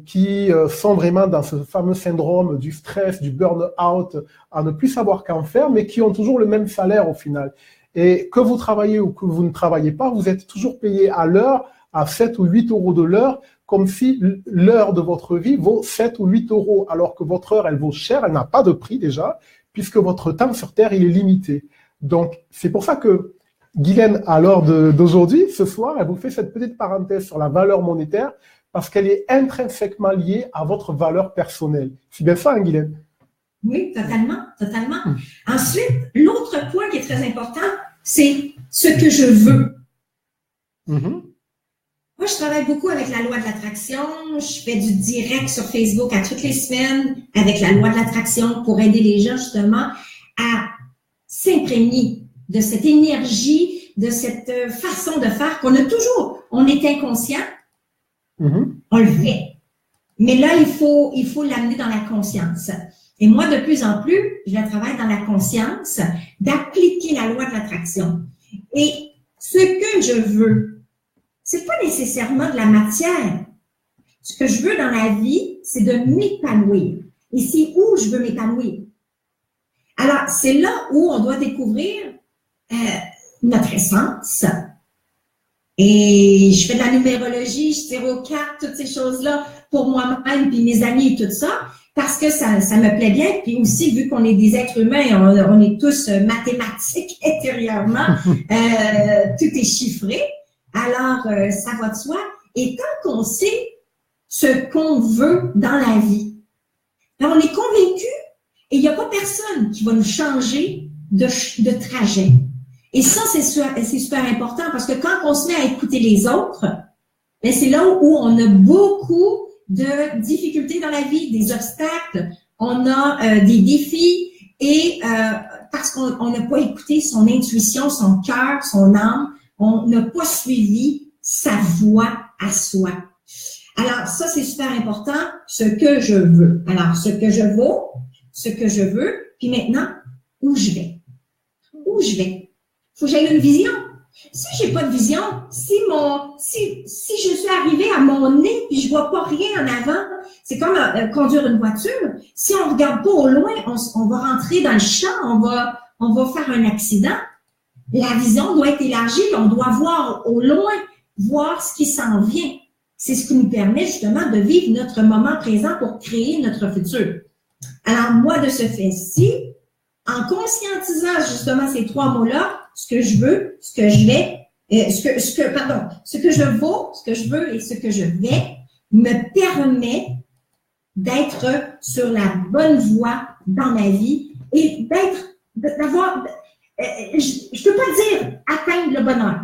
qui sont vraiment dans ce fameux syndrome du stress, du burn-out, à ne plus savoir qu'en faire, mais qui ont toujours le même salaire au final. Et que vous travaillez ou que vous ne travaillez pas, vous êtes toujours payé à l'heure, à 7 ou 8 euros de l'heure, comme si l'heure de votre vie vaut 7 ou 8 euros, alors que votre heure, elle vaut cher, elle n'a pas de prix déjà, puisque votre temps sur Terre, il est limité. Donc, c'est pour ça que Guylaine, à l'heure d'aujourd'hui, ce soir, elle vous fait cette petite parenthèse sur la valeur monétaire, parce qu'elle est intrinsèquement liée à votre valeur personnelle. C'est bien ça, hein, Guylaine? Oui, totalement, totalement. Ensuite, l'autre point qui est très important, c'est ce que je veux. Moi, je travaille beaucoup avec la loi de l'attraction. Je fais du direct sur Facebook à toutes les semaines avec la loi de l'attraction pour aider les gens justement à s'imprégner de cette énergie, de cette façon de faire qu'on a toujours. On est inconscient, on le fait. Mais là, il faut l'amener dans la conscience. Et moi, de plus en plus, je travaille dans la conscience d'appliquer la loi de l'attraction. Et ce que je veux, c'est pas nécessairement de la matière. Ce que je veux dans la vie, c'est de m'épanouir. Et c'est où je veux m'épanouir. Alors, c'est là où on doit découvrir notre essence. Et je fais de la numérologie, je tire aux cartes, toutes ces choses-là pour moi-même, puis mes amis et tout ça, parce que ça me plaît bien. Puis aussi, vu qu'on est des êtres humains, on est tous mathématiques intérieurement, tout est chiffré. Alors, ça va de soi. Et quand on sait ce qu'on veut dans la vie, on est convaincu et il n'y a pas personne qui va nous changer de trajet. Et ça, c'est super important parce que quand on se met à écouter les autres, ben c'est là où on a beaucoup de difficultés dans la vie, des obstacles, on a des défis et parce qu'on n'a pas écouté son intuition, son cœur, son âme, on n'a pas suivi sa voie à soi. Alors, ça, c'est super important, ce que je veux. Alors, ce que je vaux, ce que je veux, puis maintenant, où je vais. Où je vais. Faut que j'aie une vision. Si j'ai pas de vision, si je suis arrivée à mon nez et je vois pas rien en avant, c'est comme conduire une voiture. Si on regarde pas au loin, on va rentrer dans le champ, on va faire un accident. La vision doit être élargie, on doit voir au loin, voir ce qui s'en vient. C'est ce qui nous permet justement de vivre notre moment présent pour créer notre futur. Alors moi, de ce fait-ci, en conscientisant justement ces trois mots-là, ce que je veux, ce que je vais, ce que je vaux, ce que je veux et ce que je vais, me permet d'être sur la bonne voie dans ma vie et d'avoir, je peux pas dire atteindre le bonheur,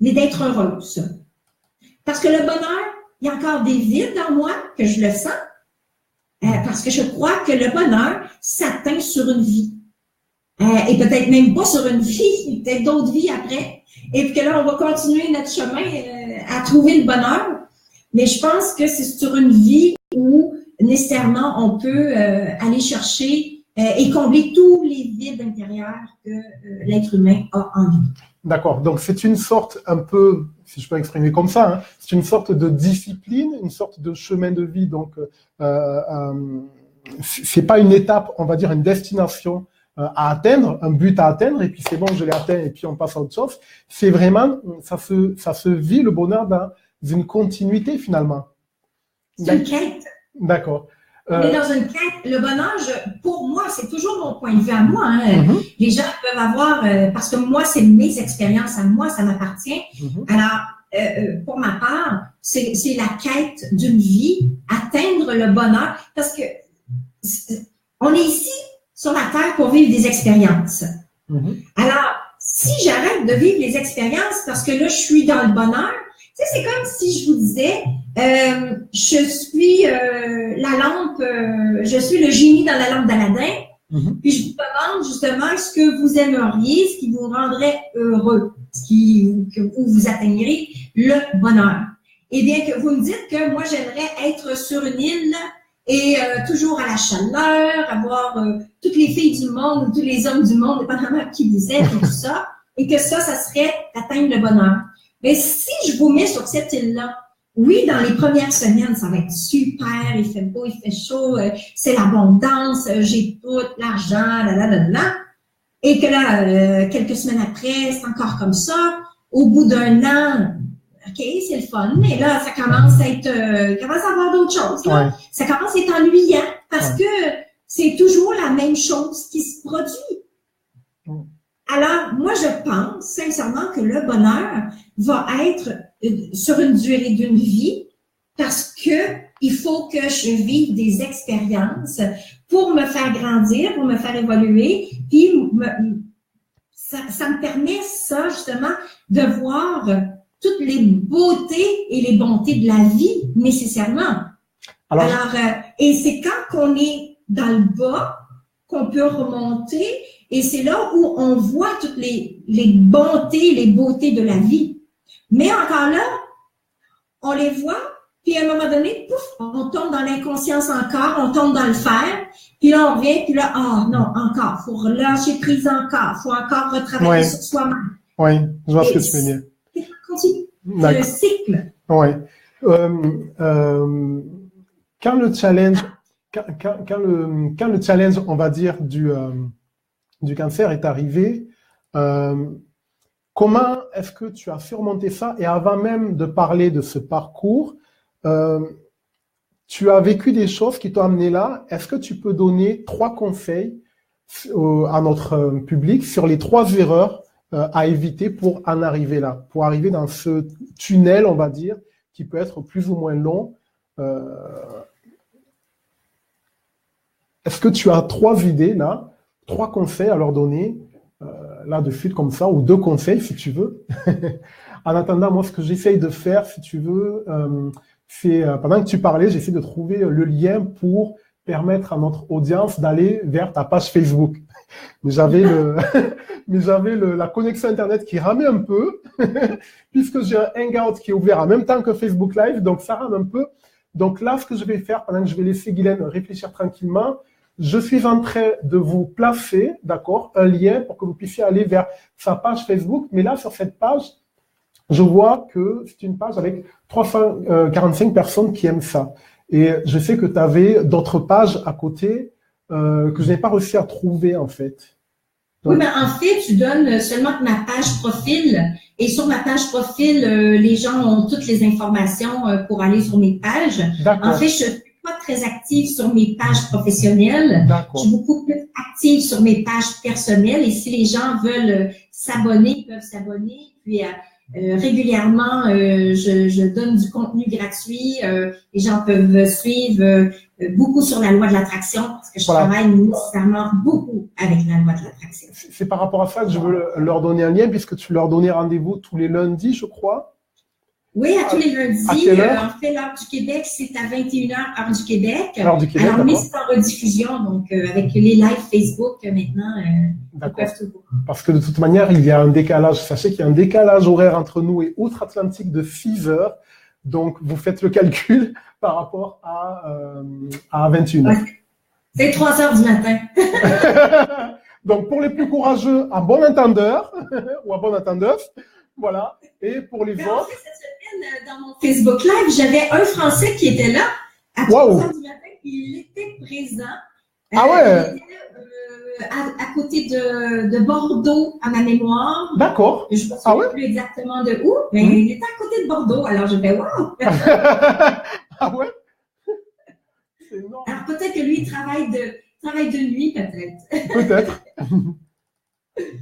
mais d'être heureuse. Parce que le bonheur, il y a encore des vides dans moi, que je le sens, parce que je crois que le bonheur s'atteint sur une vie. Et peut-être même pas sur une vie, peut-être d'autres vies après. Et puis que là, on va continuer notre chemin à trouver le bonheur. Mais je pense que c'est sur une vie où nécessairement on peut aller chercher et combler tous les vides intérieurs que l'être humain a en lui. D'accord. Donc, c'est une sorte un peu, si je peux exprimer comme ça, hein, c'est une sorte de discipline, une sorte de chemin de vie, donc c'est pas une étape, on va dire une destination à atteindre, un but à atteindre, et puis c'est bon, je l'ai atteint, et puis on passe à autre chose. C'est vraiment, ça se vit le bonheur dans une continuité finalement. C'est une quête. D'accord. On est dans une quête. Le bonheur, pour moi, c'est toujours mon point de vue à moi. Hein. Les gens peuvent avoir, parce que moi, c'est mes expériences à moi, ça m'appartient. Alors, pour ma part, c'est la quête d'une vie, atteindre le bonheur, parce que on est ici sur la Terre pour vivre des expériences. Alors, si j'arrête de vivre les expériences parce que là, je suis dans le bonheur, tu sais, c'est comme si je vous disais, je suis la lampe, je suis le génie dans la lampe d'Aladin, puis je vous demande justement ce que vous aimeriez, ce qui vous rendrait heureux, où vous atteigneriez le bonheur. Eh bien, que vous me dites que moi, j'aimerais être sur une île et toujours à la chaleur, avoir toutes les filles du monde ou tous les hommes du monde, dépendamment de qui vous êtes et tout ça, et que ça serait d'atteindre le bonheur. Mais si je vous mets sur cette île-là, oui, dans les premières semaines, ça va être super, il fait beau, il fait chaud, c'est l'abondance, j'ai tout l'argent, et que là, quelques semaines après, c'est encore comme ça. Au bout d'un an, OK, c'est le fun, mais là, ça commence à être, commence à avoir d'autres choses. Là. Ouais. Ça commence à être ennuyant parce que c'est toujours la même chose qui se produit. Alors, moi, je pense sincèrement que le bonheur va être sur une durée d'une vie parce que il faut que je vive des expériences pour me faire grandir, pour me faire évoluer, puis ça me permet ça, justement, de voir toutes les beautés et les bontés de la vie, nécessairement. Alors et c'est quand on est dans le bas qu'on peut remonter, et c'est là où on voit toutes les bontés, les beautés de la vie. Mais encore là, on les voit, puis à un moment donné, pouf, on tombe dans l'inconscience encore, on tombe dans le fer, puis là, on revient, puis là, non, encore, faut lâcher prise encore, faut encore retravailler sur soi-même. Oui, je vois ce que tu veux dire. C'est continu. C'est le cycle. Oui. Quand le challenge, on va dire, du cancer est arrivé, comment est-ce que tu as surmonté ça? Et avant même de parler de ce parcours, tu as vécu des choses qui t'ont amené là. Est-ce que tu peux donner 3 conseils à notre public sur les 3 erreurs à éviter pour en arriver là, pour arriver dans ce tunnel, on va dire, qui peut être plus ou moins long? Est-ce que tu as 3 idées là, 3 conseils à leur donner là de suite comme ça, ou 2 conseils si tu veux? En attendant, moi, ce que j'essaye de faire, si tu veux, c'est pendant que tu parlais, j'essaie de trouver le lien pour permettre à notre audience d'aller vers ta page Facebook. Mais j'avais la connexion Internet qui ramait un peu, puisque j'ai un Hangout qui est ouvert en même temps que Facebook Live, donc ça rame un peu. Donc là, ce que je vais faire, pendant que je vais laisser Guylaine réfléchir tranquillement, je suis en train de vous placer, d'accord, un lien pour que vous puissiez aller vers sa page Facebook. Mais là, sur cette page, je vois que c'est une page avec 345 personnes qui aiment ça. Et je sais que tu avais d'autres pages à côté que je n'ai pas réussi à trouver, en fait. Donc, oui, mais en fait, tu donnes seulement ma page profil. Et sur ma page profil, les gens ont toutes les informations pour aller sur mes pages. En fait, je suis pas très active sur mes pages professionnelles. Je suis beaucoup plus active sur mes pages personnelles. Et si les gens veulent s'abonner, ils peuvent s'abonner. Puis régulièrement, je donne du contenu gratuit. Les gens peuvent suivre beaucoup sur la loi de l'attraction parce que je travaille nécessairement beaucoup avec la loi de l'attraction. C'est par rapport à ça que je veux leur donner un lien, puisque tu leur donnais rendez-vous tous les lundis, je crois. Oui, à tous les lundis. À quelle heure? En fait, l'heure du Québec, c'est à 21h, heure du Québec. Heure du Québec, alors, mais c'est en rediffusion, donc avec les lives Facebook maintenant, ils peuvent tout voir. Parce que de toute manière, il y a un décalage. Sachez qu'il y a un décalage horaire entre nous et Outre-Atlantique de 6 heures. Donc, vous faites le calcul par rapport à 21h. Ouais. C'est 3 heures du matin. Donc, pour les plus courageux, à bon entendeur ou à bonne entendeuse, voilà. Et pour les autres... Cette semaine, dans mon Facebook Live, j'avais un Français qui était là à 3 heures du matin il était présent. Ah ouais? Il était, à côté de Bordeaux, à ma mémoire. D'accord. Je ne me souviens plus exactement de où, mais il était à côté de Bordeaux. Alors, je vais wow! Ah ouais? C'est énorme. Alors, peut-être que lui, il travaille de nuit, peut-être. Peut-être.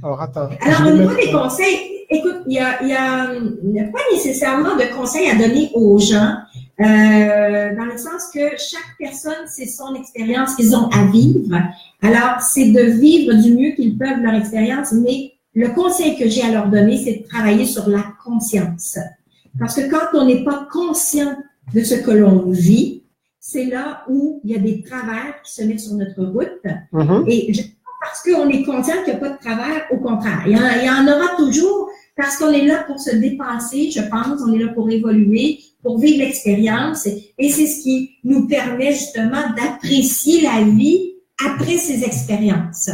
Alors, attends. Alors, au niveau des conseils, écoute, il y a pas nécessairement de conseils à donner aux gens, dans le sens que chaque personne, c'est son expérience qu'ils ont à vivre. Alors, c'est de vivre du mieux qu'ils peuvent leur expérience, mais le conseil que j'ai à leur donner, c'est de travailler sur la conscience. Parce que quand on n'est pas conscient de ce que l'on vit, c'est là où il y a des travers qui se mettent sur notre route. Et parce qu'on est conscient qu'il n'y a pas de travers, au contraire. Il y en aura toujours parce qu'on est là pour se dépasser, je pense. On est là pour évoluer, pour vivre l'expérience. Et c'est ce qui nous permet justement d'apprécier la vie après ces expériences.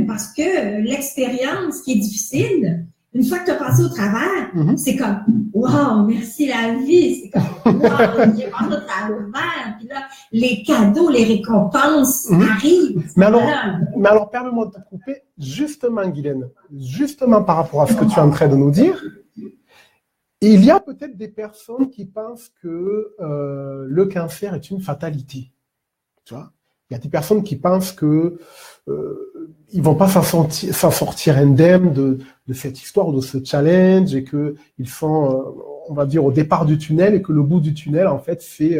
Parce que l'expérience qui est difficile, une fois que tu as passé au travers, c'est comme « Wow, merci la vie! » C'est comme « Wow, j'ai passé au travers! » Puis là, les cadeaux, les récompenses arrivent. Mais alors, permets-moi de te couper. Justement, Guylaine, justement par rapport à ce que tu es en train de nous dire, il y a peut-être des personnes qui pensent que le cancer est une fatalité. Tu vois? Il y a des personnes qui pensent que ils vont pas s'en sortir indemnes de cette histoire, de ce challenge, et que ils sont, on va dire, au départ du tunnel, et que le bout du tunnel, en fait, c'est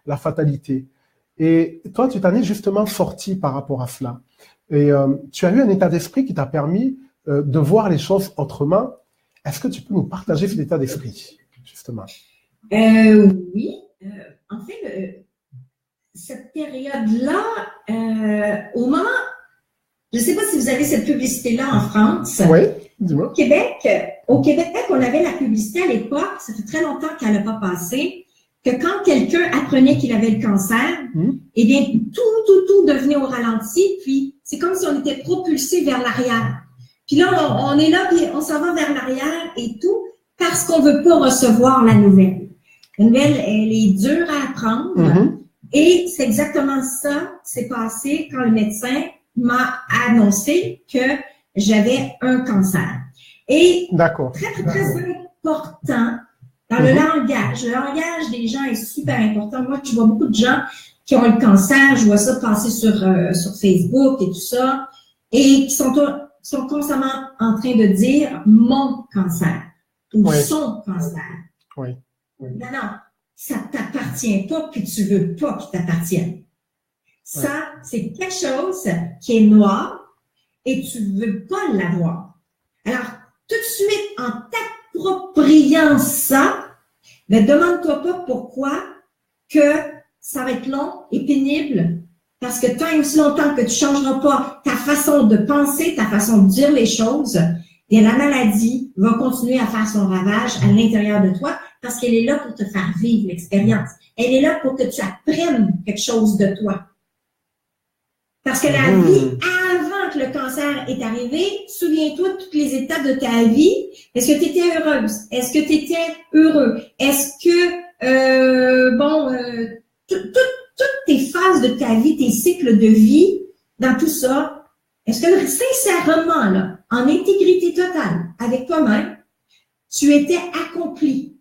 la fatalité. Et toi, tu t'en es justement sorti par rapport à cela. Et tu as eu un état d'esprit qui t'a permis de voir les choses autrement. Est-ce que tu peux nous partager cet état d'esprit, justement? Oui. En fait, cette période-là, au moment, je ne sais pas si vous avez cette publicité-là en France. Oui, dis-moi. Au Québec, on avait la publicité à l'époque, ça fait très longtemps qu'elle n'a pas passé, que quand quelqu'un apprenait qu'il avait le cancer, eh bien, tout devenait au ralenti, puis c'est comme si on était propulsé vers l'arrière. Puis là, on est là, puis on s'en va vers l'arrière et tout, parce qu'on ne veut pas recevoir la nouvelle. La nouvelle, elle est dure à apprendre. Et c'est exactement ça qui s'est passé quand le médecin m'a annoncé que j'avais un cancer. Et très important dans le langage. Le langage des gens est super important. Moi, je vois beaucoup de gens qui ont le cancer, je vois ça passer sur Facebook et tout ça, et qui sont constamment en train de dire « mon cancer » ou « son cancer ». Non. Ça ne t'appartient pas, puis tu ne veux pas qu'il t'appartienne. Ça, c'est quelque chose qui est noir et tu ne veux pas l'avoir. Alors, tout de suite, en t'appropriant ça, ne demande-toi pas pourquoi que ça va être long et pénible, parce que tant et aussi longtemps que tu ne changeras pas ta façon de penser, ta façon de dire les choses, bien, la maladie va continuer à faire son ravage à l'intérieur de toi, parce qu'elle est là pour te faire vivre l'expérience. Elle est là pour que tu apprennes quelque chose de toi. Parce que la vie, avant que le cancer est arrivé, souviens-toi de toutes les étapes de ta vie. Est-ce que tu étais heureuse? Est-ce que tu étais heureux? Est-ce que, toutes tes phases de ta vie, tes cycles de vie, dans tout ça, est-ce que sincèrement, là, en intégrité totale avec toi-même, tu étais accompli?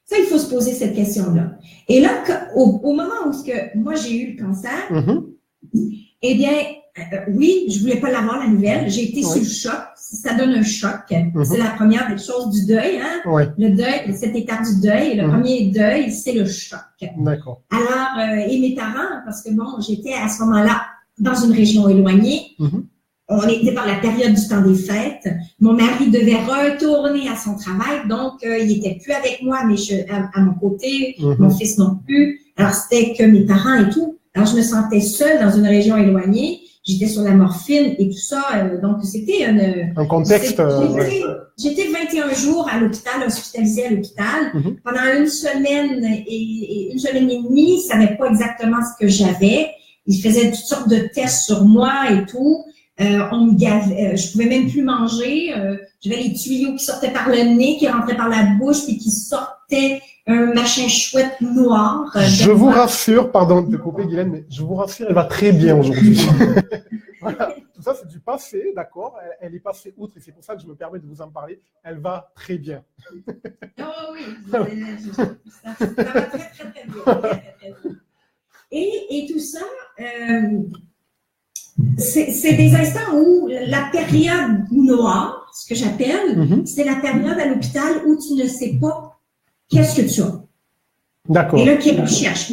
Ça, il faut se poser cette question-là. Et là, au moment où moi, j'ai eu le cancer, eh bien, oui, je voulais pas l'avoir, la nouvelle. J'ai été sous le choc. Ça donne un choc. C'est la première des choses du deuil. Le deuil, cette étape du deuil. Le premier deuil, c'est le choc. D'accord. Alors, et mes parents, parce que bon, j'étais à ce moment-là dans une région éloignée. On était par la période du temps des fêtes. Mon mari devait retourner à son travail, donc il n'était plus avec moi, mais à mon côté, mon fils non plus. Alors, c'était que mes parents et tout. Alors, je me sentais seule dans une région éloignée. J'étais sur la morphine et tout ça. Donc, c'était un contexte. J'étais 21 jours à l'hôpital, hospitalisée à l'hôpital. Pendant une semaine et demie, je ne savais pas exactement ce que j'avais. Ils faisaient toutes sortes de tests sur moi et tout. On me gavait, je pouvais même plus manger. J'avais les tuyaux qui sortaient par le nez, qui rentraient par la bouche, puis qui sortaient un machin chouette noir. Je vous rassure, pardon de te couper, Guylaine, mais je vous rassure, elle va très bien aujourd'hui. Voilà. Tout ça, c'est du passé, d'accord? Elle est passée outre et c'est pour ça que je me permets de vous en parler. Elle va très bien. Oh oui, ça va très, très, très bien. Très, très bien. Et tout ça, c'est des instants où la période noire, ce que j'appelle, c'est la période à l'hôpital où tu ne sais pas qu'est-ce que tu as. D'accord. Et là, il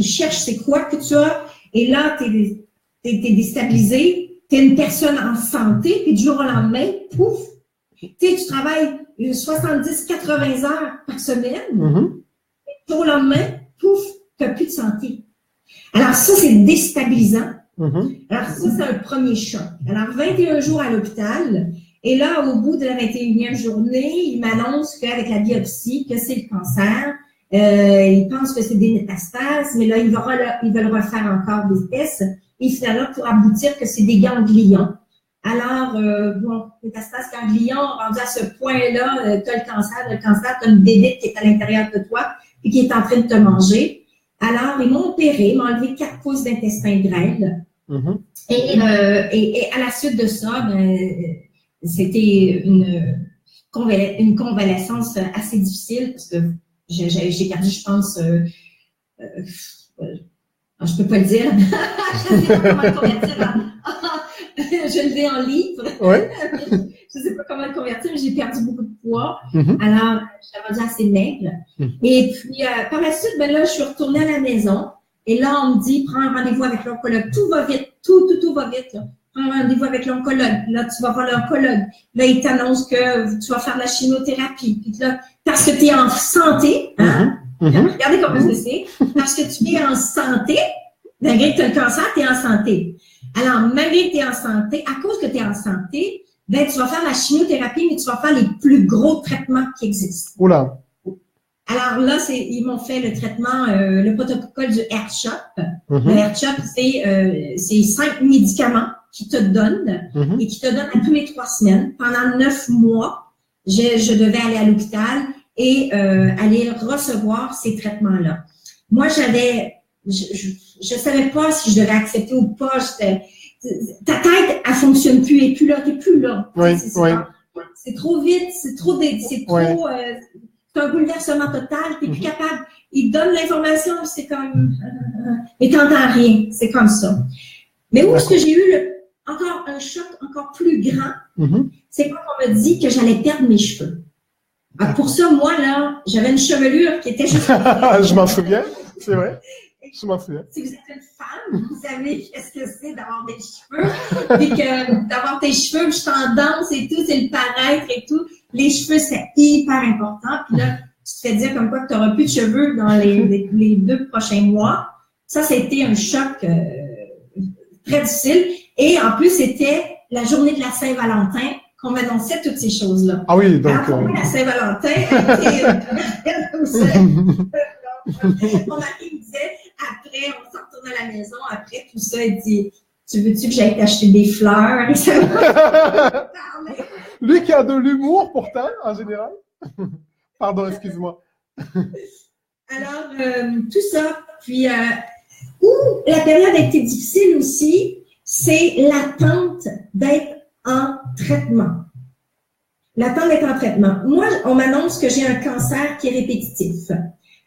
cherche c'est quoi que tu as. Et là, tu es déstabilisé. Tu es une personne en santé, puis du jour au lendemain, pouf, tu travailles 70-80 heures par semaine. Du jour au lendemain, pouf, tu n'as plus de santé. Alors ça, c'est déstabilisant. Alors ça, c'est un premier choc. Alors 21 jours à l'hôpital, et là, au bout de la 21e journée, il m'annonce qu'avec la biopsie, que c'est le cancer. Il pense que c'est des métastases, mais là, ils veulent refaire encore des tests. Et finalement, pour aboutir que c'est des ganglions. Alors, bon, métastases ganglions, rendu à ce point-là, tu as le cancer, tu as une bébête qui est à l'intérieur de toi et qui est en train de te manger. Alors, ils m'ont opéré, ils m'ont enlevé 4 pouces d'intestin grêle. Et à la suite de ça, c'était une convalescence assez difficile parce que j'ai perdu, je pense, je peux pas le dire. Je ne sais pas comment le convertir. Je le vais en litre. Ouais. Je ne sais pas comment le convertir, mais j'ai perdu beaucoup de poids. Alors, j'étais rendue assez maigre. Et puis, par la suite, là, je suis retournée à la maison. Et là, on me dit, prends un rendez-vous avec l'oncologue. Tout va vite. Tout va vite. Là. Prends un rendez-vous avec l'oncologue. Là, tu vas voir l'oncologue. Là, il t'annonce que tu vas faire de la chimiothérapie. Puis là, parce que tu es en santé, hein? Regardez comment c'est. Parce que tu es en santé, malgré que tu as le cancer, tu es en santé. Alors, malgré que tu es en santé, à cause que tu es en santé, tu vas faire la chimiothérapie, mais tu vas faire les plus gros traitements qui existent. Oula. Alors là, ils m'ont fait le traitement, le protocole du HER-CHOP. Le HER-CHOP, c'est 5 médicaments qui te donnent et qui te donnent à tous les 3 semaines. Pendant 9 mois, je devais aller à l'hôpital et aller recevoir ces traitements-là. Moi, je savais pas si je devais accepter ou pas. Ta tête, elle fonctionne plus, elle est plus là, t'es plus là. C'est trop vite, c'est trop, c'est un bouleversement total, t'es plus capable. Ils te donnent l'information, c'est comme, mais t'entends rien, c'est comme ça. Mais où est-ce que j'ai eu encore un choc encore plus grand, c'est quand on m'a dit que j'allais perdre mes cheveux. Alors pour ça, moi, là, j'avais une chevelure qui était juste... Je m'en souviens, c'est vrai. Je m'en souviens. Si vous êtes une femme, vous savez qu'est-ce que c'est d'avoir des cheveux. Puis que d'avoir tes cheveux, je tendance et tout, c'est le paraître et tout. Les cheveux, c'est hyper important. Puis là, tu te fais dire comme quoi que tu n'auras plus de cheveux dans les 2 prochains mois. Ça a été un choc très difficile. Et en plus, c'était la journée de la Saint-Valentin qu'on m'annonçait toutes ces choses-là. Ah oui, donc... Alors, la Saint-Valentin mon mari me disait, après, on s'en retourne à la maison, après tout ça, il dit, tu veux-tu que j'aille t'acheter des fleurs? Lui qui a de l'humour pourtant, en général. Pardon, excuse-moi. Alors, tout ça, puis où la période a été difficile aussi, c'est l'attente d'être en traitement. L'attente d'être en traitement. Moi, on m'annonce que j'ai un cancer qui est répétitif.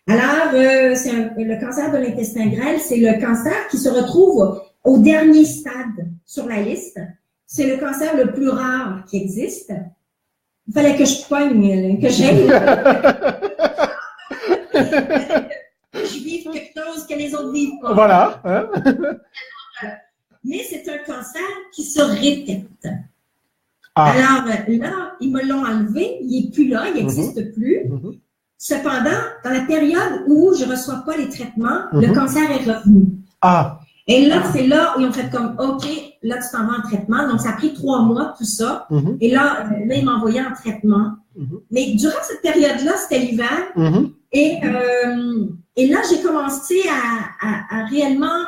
Alors, le cancer de l'intestin grêle, c'est le cancer qui se retrouve au dernier stade sur la liste. C'est le cancer le plus rare qui existe. Il fallait que je pogne, que j'aille. Que je vive quelque chose que les autres vivent pas. Voilà. Hein? Mais c'est un cancer qui se répète. Ah. Alors là, ils me l'ont enlevé, il n'est plus là, il n'existe plus. Cependant, dans la période où je ne reçois pas les traitements, le cancer est revenu. Ah. Et là, c'est là où ils ont fait comme, OK, là, tu t'en vas en traitement. Donc, ça a pris 3 mois, tout ça. Et là, ils m'ont envoyé en traitement. Mais durant cette période-là, c'était l'hiver. Et là, j'ai commencé à réellement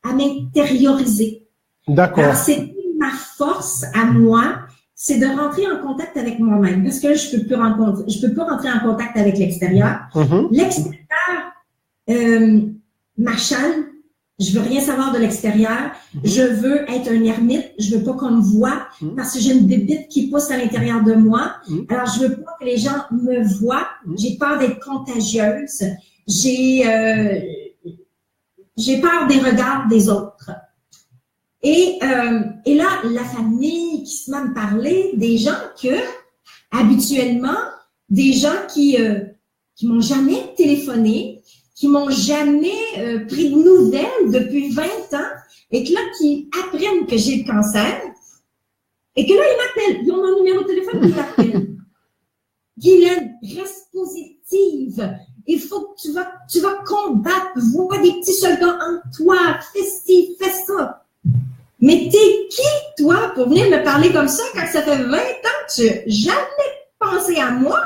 à m'intérioriser. D'accord. Alors, c'est ma force à moi, c'est de rentrer en contact avec moi-même. Parce que je peux pas rentrer en contact avec l'extérieur. L'extérieur, Marshall, je veux rien savoir de l'extérieur. Je veux être un ermite. Je veux pas qu'on me voie parce que j'ai une bébite qui pousse à l'intérieur de moi. Alors, je veux pas que les gens me voient. J'ai peur d'être contagieuse. J'ai peur des regards des autres. Et là, la famille qui se met à me parler, des gens que, habituellement, des gens qui m'ont jamais téléphoné, qui m'ont jamais pris de nouvelles depuis 20 ans, et que là, qui apprennent que j'ai le cancer, et que là, ils m'appellent. Ils ont mon numéro de téléphone, ils m'appellent. Guylaine, reste positive. Il faut que tu vas combattre, vois des petits soldats en toi, fais ci, fais ça. Mais t'es qui, toi, pour venir me parler comme ça quand ça fait 20 ans que tu n'as jamais pensé à moi?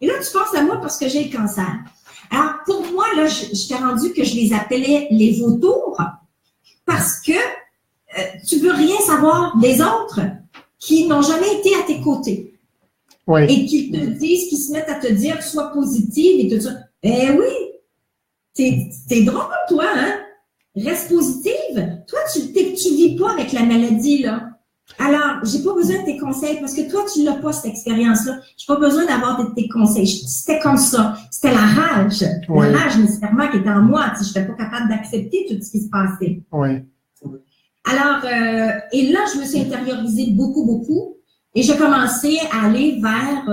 Et là, tu penses à moi parce que j'ai le cancer. Alors, pour moi, là, je t'ai rendu que je les appelais les vautours parce que tu veux rien savoir des autres qui n'ont jamais été à tes côtés. Oui. Et qui te disent, qui se mettent à te dire, sois positive et tout ça. Eh oui! T'es drôle, toi, hein? Reste positive. Toi, tu vis pas avec la maladie, là. Alors, j'ai pas besoin de tes conseils parce que toi, tu l'as pas, cette expérience-là. J'ai pas besoin d'avoir tes conseils. C'était comme ça. C'était la rage. Oui. La rage, nécessairement, qui était en moi. Je n'étais pas capable d'accepter tout ce qui se passait. Oui. Alors, et là, je me suis intériorisée beaucoup, beaucoup. Et j'ai commencé à aller vers,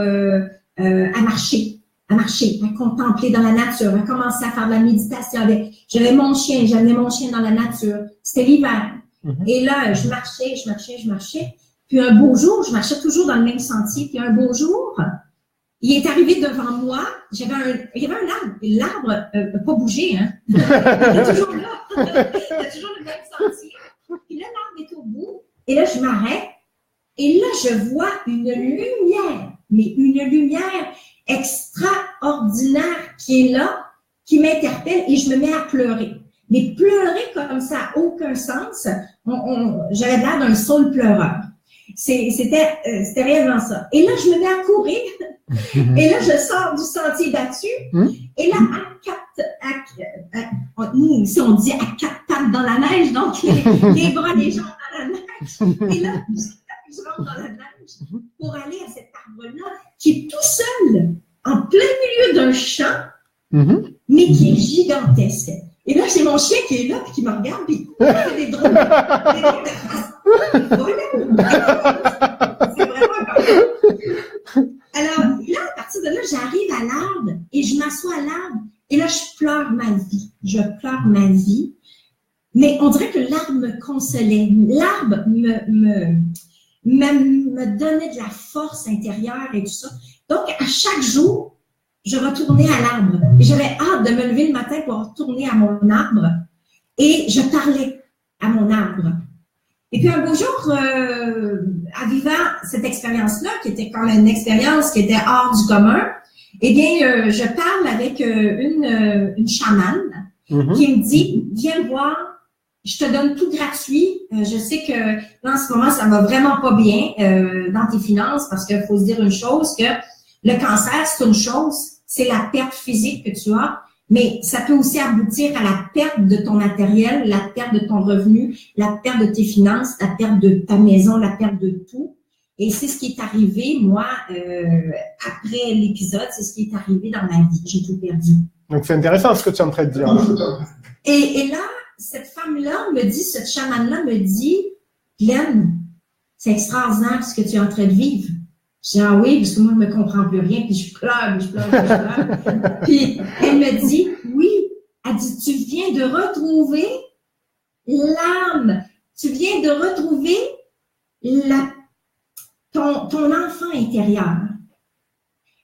à marcher, à contempler dans la nature, à commencer à faire de la méditation. J'avais mon chien, j'amenais mon chien dans la nature. C'était l'hiver. Et là, je marchais. Puis un beau jour, je marchais toujours dans le même sentier. Puis un beau jour, il est arrivé devant moi. Il y avait un arbre. L'arbre n'a pas bougé, hein. Il est toujours là. Il y a toujours le même sentier. Puis là, l'arbre est au bout. Et là, je m'arrête. Et là, je vois une lumière, mais une lumière extraordinaire qui est là, qui m'interpelle et je me mets à pleurer. Mais pleurer comme ça n'a aucun sens. J'avais l'air d'un saule pleureur. C'était réellement ça. Et là, je me mets à courir. Et là, je sors du sentier battu. Et là, nous, ici, on dit à 4 pattes dans la neige, donc les bras des gens dans la neige. Et là, je rentre dans la neige pour aller à cet arbre-là qui est tout seul, en plein milieu d'un champ, mais qui est gigantesque. Et là, c'est mon chien qui est là, puis qui me regarde, puis il fait des drôles de façon. Voilà. C'est vraiment comme ça. Alors, là, à partir de là, j'arrive à l'arbre et je m'assois à l'arbre. Et là, je pleure ma vie. Je pleure ma vie. Mais on dirait que l'arbre me consolait. L'arbre me donnait de la force intérieure et tout ça. Donc, à chaque jour, je retournais à l'arbre. Et j'avais hâte de me lever le matin pour retourner à mon arbre. Et je parlais à mon arbre. Et puis, un beau jour, en vivant cette expérience-là, qui était quand même une expérience qui était hors du commun, eh bien, je parle avec une chamane qui me dit, viens me voir, je te donne tout gratuit. Je sais que là, en ce moment, ça va vraiment pas bien dans tes finances parce qu'il faut se dire une chose, que le cancer, c'est une chose, c'est la perte physique que tu as, mais ça peut aussi aboutir à la perte de ton matériel, la perte de ton revenu, la perte de tes finances, la perte de ta maison, la perte de tout. Et c'est ce qui est arrivé, moi, après l'épisode, c'est ce qui est arrivé dans ma vie. J'ai tout perdu. Donc, c'est intéressant ce que tu es en train de dire. Et là, cette femme-là me dit, cette chamane-là me dit, Glenn, c'est extraordinaire ce que tu es en train de vivre. Je dis, ah oui, parce que moi, je ne me comprends plus rien, puis je pleure. Puis elle me dit, oui, elle dit, tu viens de retrouver l'âme, tu viens de retrouver ton enfant intérieur.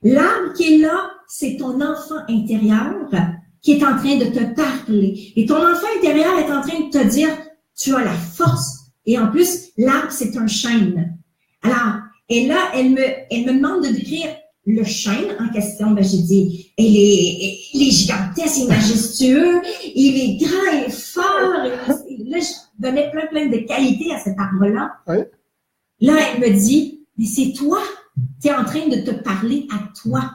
L'âme qui est là, c'est ton enfant intérieur qui est en train de te parler. Et ton enfant intérieur est en train de te dire, tu as la force. Et en plus, l'arbre, c'est un chêne. Alors, et là, elle me demande de décrire le chêne en question. Ben, j'ai dit, il est gigantesque, il est majestueux, il est grand, il est fort. Et là, je donnais plein de qualités à cet arbre-là. Oui. Là, elle me dit, mais c'est toi, tu es en train de te parler à toi.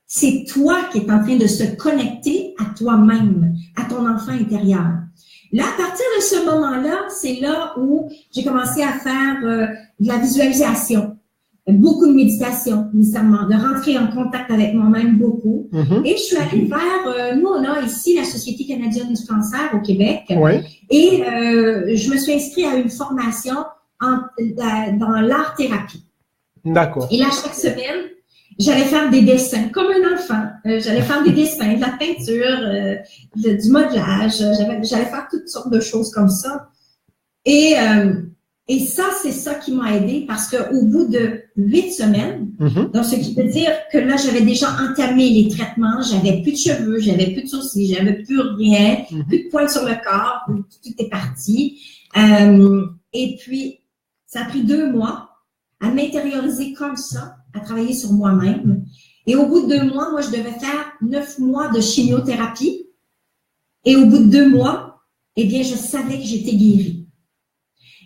C'est toi qui es en train de se connecter à toi-même, à ton enfant intérieur. Là, à partir de ce moment-là, c'est là où j'ai commencé à faire de la visualisation, beaucoup de méditation, nécessairement, de rentrer en contact avec moi-même beaucoup. Et je suis allée vers, nous, on a ici la Société canadienne du cancer au Québec. Oui. Et je me suis inscrite à une formation dans l'art-thérapie. D'accord. Et là, chaque semaine, j'allais faire des dessins, comme un enfant. J'allais faire des dessins, de la peinture, du modelage. J'allais faire toutes sortes de choses comme ça. Et ça, c'est ça qui m'a aidée parce qu'au bout de 8 semaines, donc ce qui veut dire que là, j'avais déjà entamé les traitements, j'avais plus de cheveux, j'avais plus de sourcils, j'avais plus rien, plus de poils sur le corps, tout est parti. Et puis, ça a pris 2 mois à m'intérioriser comme ça, à travailler sur moi-même. Et au bout de 2 mois, moi, je devais faire 9 mois de chimiothérapie. Et au bout de 2 mois, eh bien, je savais que j'étais guérie.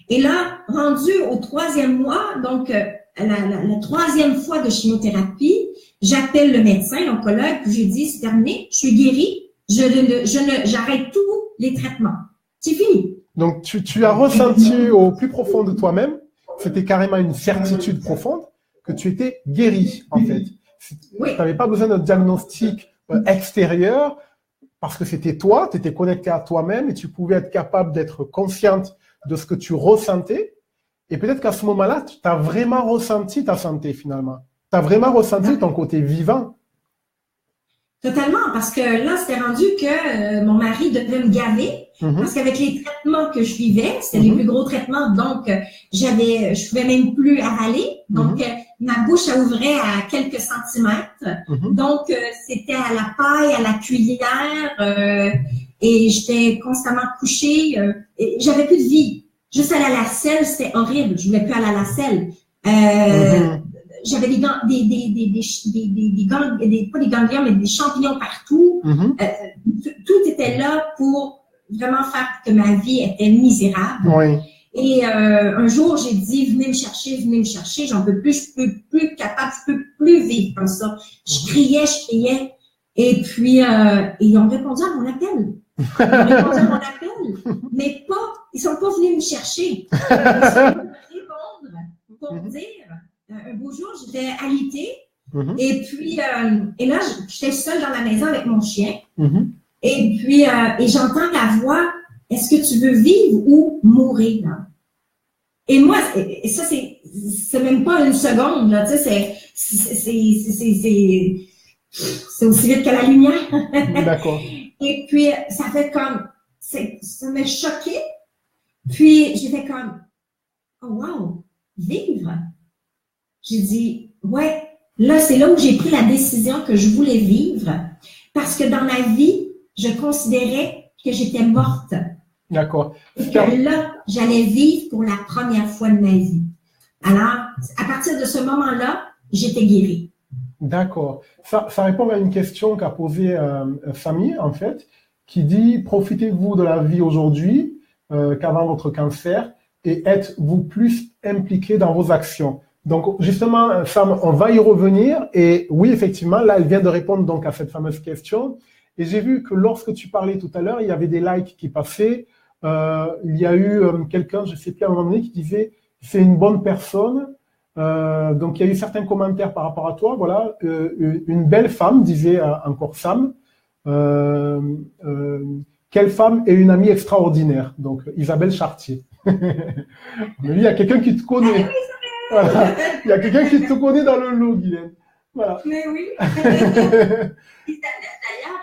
Et là, rendu au 3e mois, donc la 3e fois de chimiothérapie, j'appelle le médecin, l'oncologue, puis je lui dis, c'est terminé, je suis guérie, j'arrête tous les traitements. C'est fini. Donc, tu as ressenti au plus profond de toi-même, c'était carrément une certitude profonde, que tu étais guérie, en fait. Oui. Tu n'avais pas besoin d'un diagnostic extérieur, parce que c'était toi, tu étais connecté à toi-même et tu pouvais être capable d'être consciente de ce que tu ressentais. Et peut-être qu'à ce moment-là, tu as vraiment ressenti ta santé, finalement. Tu as vraiment ressenti ton côté vivant. Totalement, parce que là, c'était rendu que mon mari devait me gaver, parce qu'avec les traitements que je vivais, c'était les plus gros traitements, donc je pouvais même plus avaler, donc ma bouche ouvrait à quelques centimètres, donc c'était à la paille, à la cuillère, et j'étais constamment couchée, et j'avais plus de vie. Juste aller à la selle, c'était horrible, je voulais plus aller à la selle. J'avais pas des ganglions, mais des champignons partout. Tout était là pour vraiment faire que ma vie était misérable. Oui. Et un jour, j'ai dit, venez me chercher, j'en peux plus, je peux plus capable, je peux plus vivre comme ça. Je criais. Et puis, ils ont répondu à mon appel. Mais ils sont pas venus me chercher. Ils sont venus répondre pour dire, un beau jour, j'étais alitée. Et puis, et là, j'étais seule dans la maison avec mon chien. Et puis, et j'entends la voix, est-ce que tu veux vivre ou mourir? Et moi, ça, c'est même pas une seconde, là, tu sais, c'est aussi vite que la lumière. D'accord. Et puis, ça fait comme, ça m'a choqué. Puis, j'ai fait comme, oh wow, vivre. J'ai dit, ouais, là, c'est là où j'ai pris la décision que je voulais vivre. Parce que dans ma vie, je considérais que j'étais morte. D'accord. Et que là, j'allais vivre pour la première fois de ma vie. Alors, à partir de ce moment-là, j'étais guérie. D'accord. Ça répond à une question qu'a posée Samy, en fait, qui dit, profitez-vous de la vie aujourd'hui qu'avant votre cancer et êtes-vous plus impliqué dans vos actions? Donc, justement, Sam, on va y revenir. Et oui, effectivement, là, elle vient de répondre donc à cette fameuse question. Et j'ai vu que lorsque tu parlais tout à l'heure, il y avait des likes qui passaient. Il y a eu quelqu'un, je ne sais plus à un moment donné, qui disait « c'est une bonne personne ». Donc, il y a eu certains commentaires par rapport à toi. Voilà, une belle femme, disait encore Sam. Quelle femme et une amie extraordinaire. Donc, Isabelle Chartier. Mais il y a quelqu'un qui te connaît. Voilà. Il y a quelqu'un qui te connaît dans le lot, Guylaine. Voilà. Mais oui.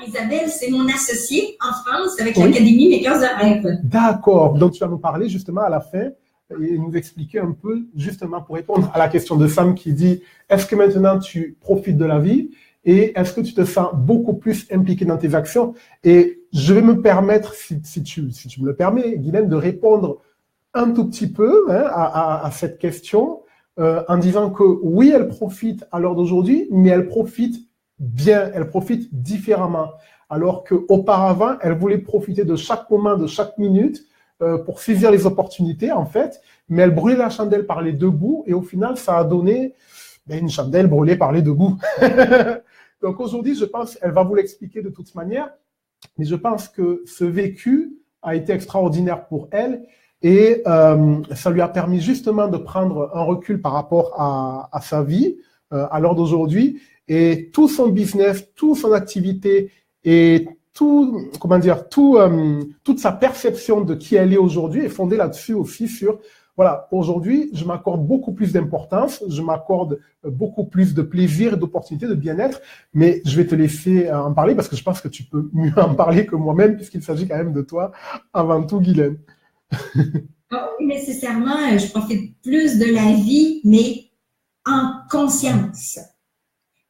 Isabelle, c'est mon associée en France avec l'Académie Mes Cœurs de Rêve. D'accord. Donc, tu vas nous parler justement à la fin et nous expliquer un peu, justement, pour répondre à la question de Sam qui dit « Est-ce que maintenant tu profites de la vie et est-ce que tu te sens beaucoup plus impliqué dans tes actions ?» Et je vais me permettre, si tu me le permets, Guylaine, de répondre un tout petit peu à cette question en disant que oui, elle profite à l'heure d'aujourd'hui, mais elle profite bien, elle profite différemment. Alors qu'auparavant, elle voulait profiter de chaque moment, de chaque minute pour saisir les opportunités, en fait, mais elle brûlait la chandelle par les deux bouts et au final, ça a donné une chandelle brûlée par les deux bouts. Donc aujourd'hui, je pense, elle va vous l'expliquer de toute manière, mais je pense que ce vécu a été extraordinaire pour elle et ça lui a permis justement de prendre un recul par rapport à sa vie à l'heure d'aujourd'hui, et tout son business, toute son activité et tout, comment dire, toute sa perception de qui elle est aujourd'hui est fondée là-dessus aussi sur, voilà, aujourd'hui, je m'accorde beaucoup plus d'importance, je m'accorde beaucoup plus de plaisir et d'opportunités, de bien-être, mais je vais te laisser en parler parce que je pense que tu peux mieux en parler que moi-même puisqu'il s'agit quand même de toi avant tout, Guylaine. Oui, nécessairement, je profite plus de la vie, mais en conscience.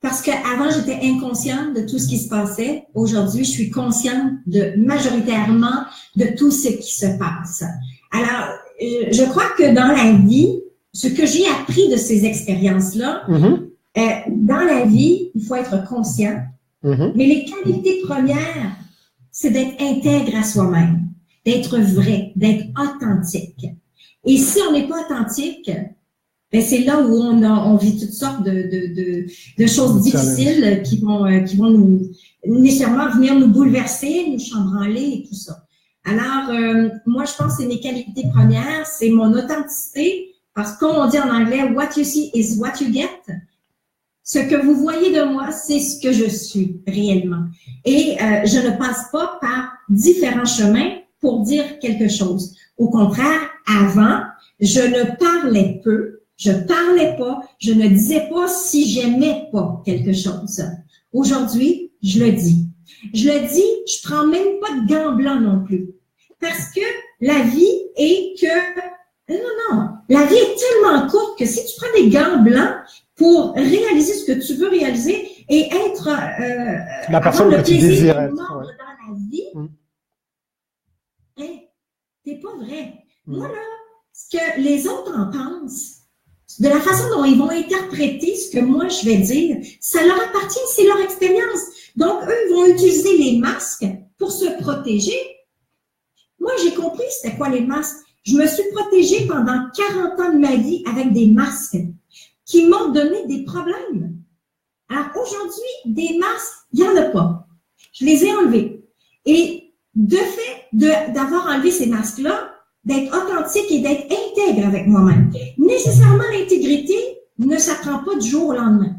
Parce qu'avant, j'étais inconsciente de tout ce qui se passait. Aujourd'hui, je suis consciente majoritairement de tout ce qui se passe. Alors, je crois que dans la vie, ce que j'ai appris de ces expériences-là, dans la vie, il faut être conscient. Mais les qualités premières, c'est d'être intègre à soi-même, d'être vrai, d'être authentique. Et si on n'est pas authentique, ben c'est là où on vit toutes sortes de choses difficiles qui vont nous nécessairement venir nous bouleverser, nous chambranler et tout ça. Alors, moi, je pense que c'est mes qualités premières, c'est mon authenticité, parce que comme on dit en anglais, what you see is what you get. Ce que vous voyez de moi, c'est ce que je suis réellement. Et je ne passe pas par différents chemins pour dire quelque chose. Au contraire, avant, je ne parlais peu, je parlais pas, je ne disais pas si j'aimais pas quelque chose. Aujourd'hui, je le dis. Je le dis, je prends même pas de gants blancs non plus. Parce que la vie est que... Non, la vie est tellement courte que si tu prends des gants blancs pour réaliser ce que tu veux réaliser et être... la personne que tu désires être. Dans la vie, t'es pas vrai. Moi, là, ce que les autres en pensent, de la façon dont ils vont interpréter ce que moi je vais dire, ça leur appartient, c'est leur expérience. Donc, eux, ils vont utiliser les masques pour se protéger. Moi, j'ai compris c'était quoi les masques. Je me suis protégée pendant 40 ans de ma vie avec des masques qui m'ont donné des problèmes. Alors, aujourd'hui, des masques, il n'y en a pas. Je les ai enlevés. Et de fait d'avoir enlevé ces masques-là, d'être authentique et d'être intègre avec moi-même. Nécessairement, l'intégrité ne s'apprend pas du jour au lendemain.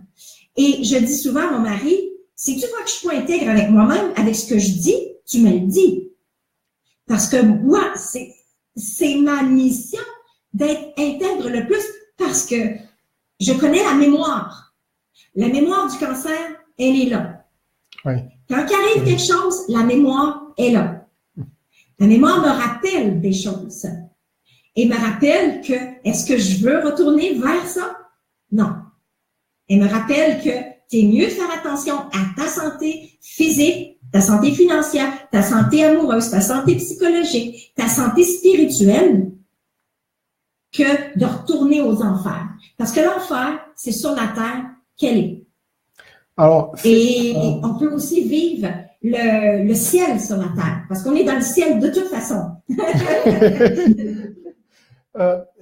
Et je dis souvent à mon mari, si tu vois que je suis pas intègre avec moi-même, avec ce que je dis, tu me le dis. Parce que moi, c'est ma mission d'être intègre le plus parce que je connais la mémoire. La mémoire du cancer, elle est là. Oui. Quand il arrive quelque chose, la mémoire est là. La mémoire me rappelle des choses et me rappelle que est-ce que je veux retourner vers ça? Non. Elle me rappelle que c'est mieux de faire attention à ta santé physique, ta santé financière, ta santé amoureuse, ta santé psychologique, ta santé spirituelle que de retourner aux enfers. Parce que l'enfer, c'est sur la terre qu'elle est. Alors, et on peut aussi vivre le ciel sur la terre, parce qu'on est dans le ciel de toute façon.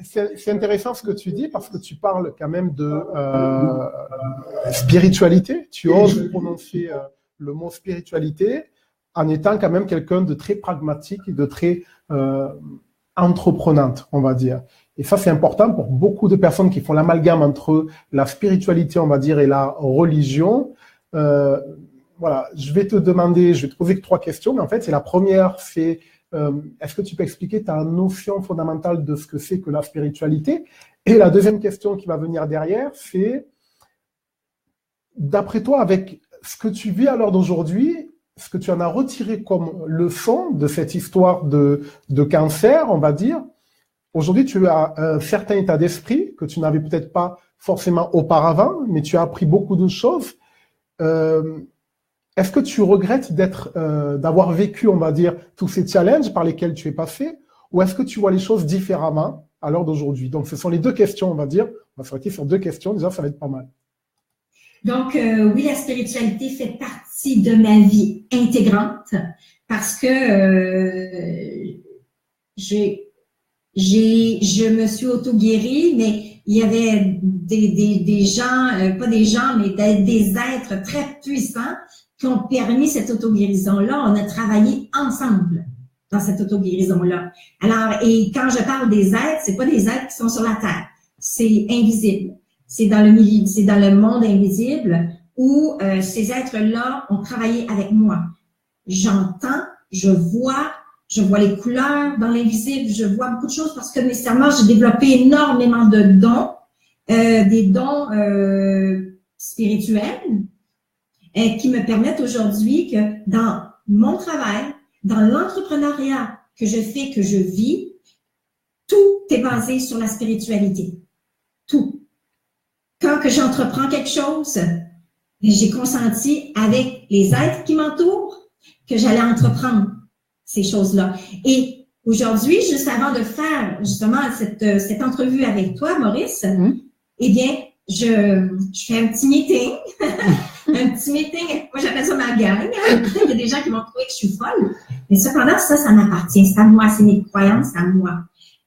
C'est intéressant ce que tu dis, parce que tu parles quand même de spiritualité. Tu oses prononcer le mot spiritualité en étant quand même quelqu'un de très pragmatique et de très entreprenante, on va dire. Et ça, c'est important pour beaucoup de personnes qui font l'amalgame entre la spiritualité, on va dire, et la religion. Voilà, je vais te poser 3 questions, mais en fait, c'est la première, c'est est-ce que tu peux expliquer ta notion fondamentale de ce que c'est que la spiritualité? Et la deuxième question qui va venir derrière, c'est d'après toi, avec ce que tu vis à l'heure d'aujourd'hui, ce que tu en as retiré comme leçon de cette histoire de cancer, on va dire, aujourd'hui, tu as un certain état d'esprit que tu n'avais peut-être pas forcément auparavant, mais tu as appris beaucoup de choses. Est-ce que tu regrettes d'avoir vécu, on va dire, tous ces challenges par lesquels tu es passé, ou est-ce que tu vois les choses différemment à l'heure d'aujourd'hui? Donc, ce sont les 2 questions, on va dire. On va s'arrêter sur 2 questions. Déjà, ça va être pas mal. Donc, oui, la spiritualité fait partie de ma vie intégrante parce que je me suis auto-guérie, mais il y avait des gens, pas des gens, mais des êtres très puissants qui ont permis cette auto-guérison-là. On a travaillé ensemble dans cette auto-guérison-là. Alors, et quand je parle des êtres, c'est pas des êtres qui sont sur la Terre. C'est invisible. C'est dans le milieu, c'est dans le monde invisible où ces êtres-là ont travaillé avec moi. J'entends, je vois les couleurs dans l'invisible, je vois beaucoup de choses parce que nécessairement, j'ai développé énormément de dons, des dons spirituels qui me permettent aujourd'hui que dans mon travail, dans l'entrepreneuriat que je fais, que je vis, tout est basé sur la spiritualité. Tout. Quand que j'entreprends quelque chose, j'ai consenti avec les êtres qui m'entourent que j'allais entreprendre ces choses-là. Et aujourd'hui, juste avant de faire justement cette entrevue avec toi, Maurice, eh bien, je fais un petit meeting. Un petit meeting, moi j'appelle ça ma gang. Il y a des gens qui vont trouver que je suis folle. Mais cependant, ça m'appartient. C'est à moi, c'est mes croyances, c'est à moi.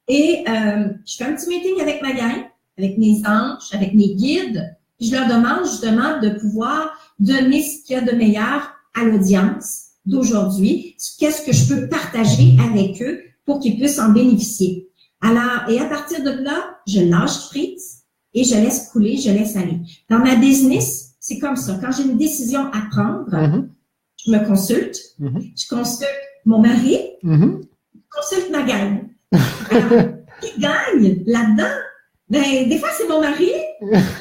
Et je fais un petit meeting avec ma gang, avec mes anges, avec mes guides. Je leur demande justement de pouvoir donner ce qu'il y a de meilleur à l'audience d'aujourd'hui. Qu'est-ce que je peux partager avec eux pour qu'ils puissent en bénéficier. Alors, et à partir de là, je lâche prise et je laisse couler, je laisse aller. Dans ma business, c'est comme ça. Quand j'ai une décision à prendre, je me consulte. Je consulte mon mari. Je consulte ma gang. Alors, qui gagne là-dedans? Ben, des fois, c'est mon mari,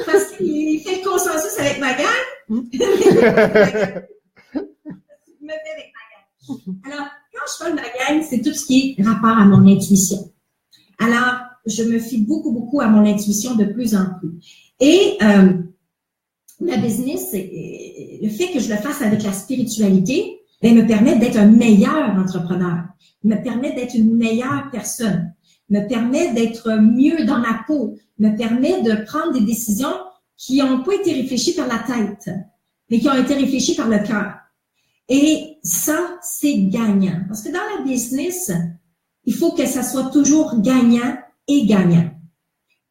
parce qu'il fait le consensus avec ma gang. Me fait avec ma gang. Alors, quand je parle de ma gang, c'est tout ce qui est rapport à mon intuition. Alors, je me fie beaucoup à mon intuition de plus en plus. Et ma business, le fait que je le fasse avec la spiritualité, ben, me permet d'être un meilleur entrepreneur, me permet d'être une meilleure personne, me permet d'être mieux dans ma peau, me permet de prendre des décisions qui n'ont pas été réfléchies par la tête, mais qui ont été réfléchies par le cœur. Et ça, c'est gagnant. Parce que dans la business, il faut que ça soit toujours gagnant et gagnant.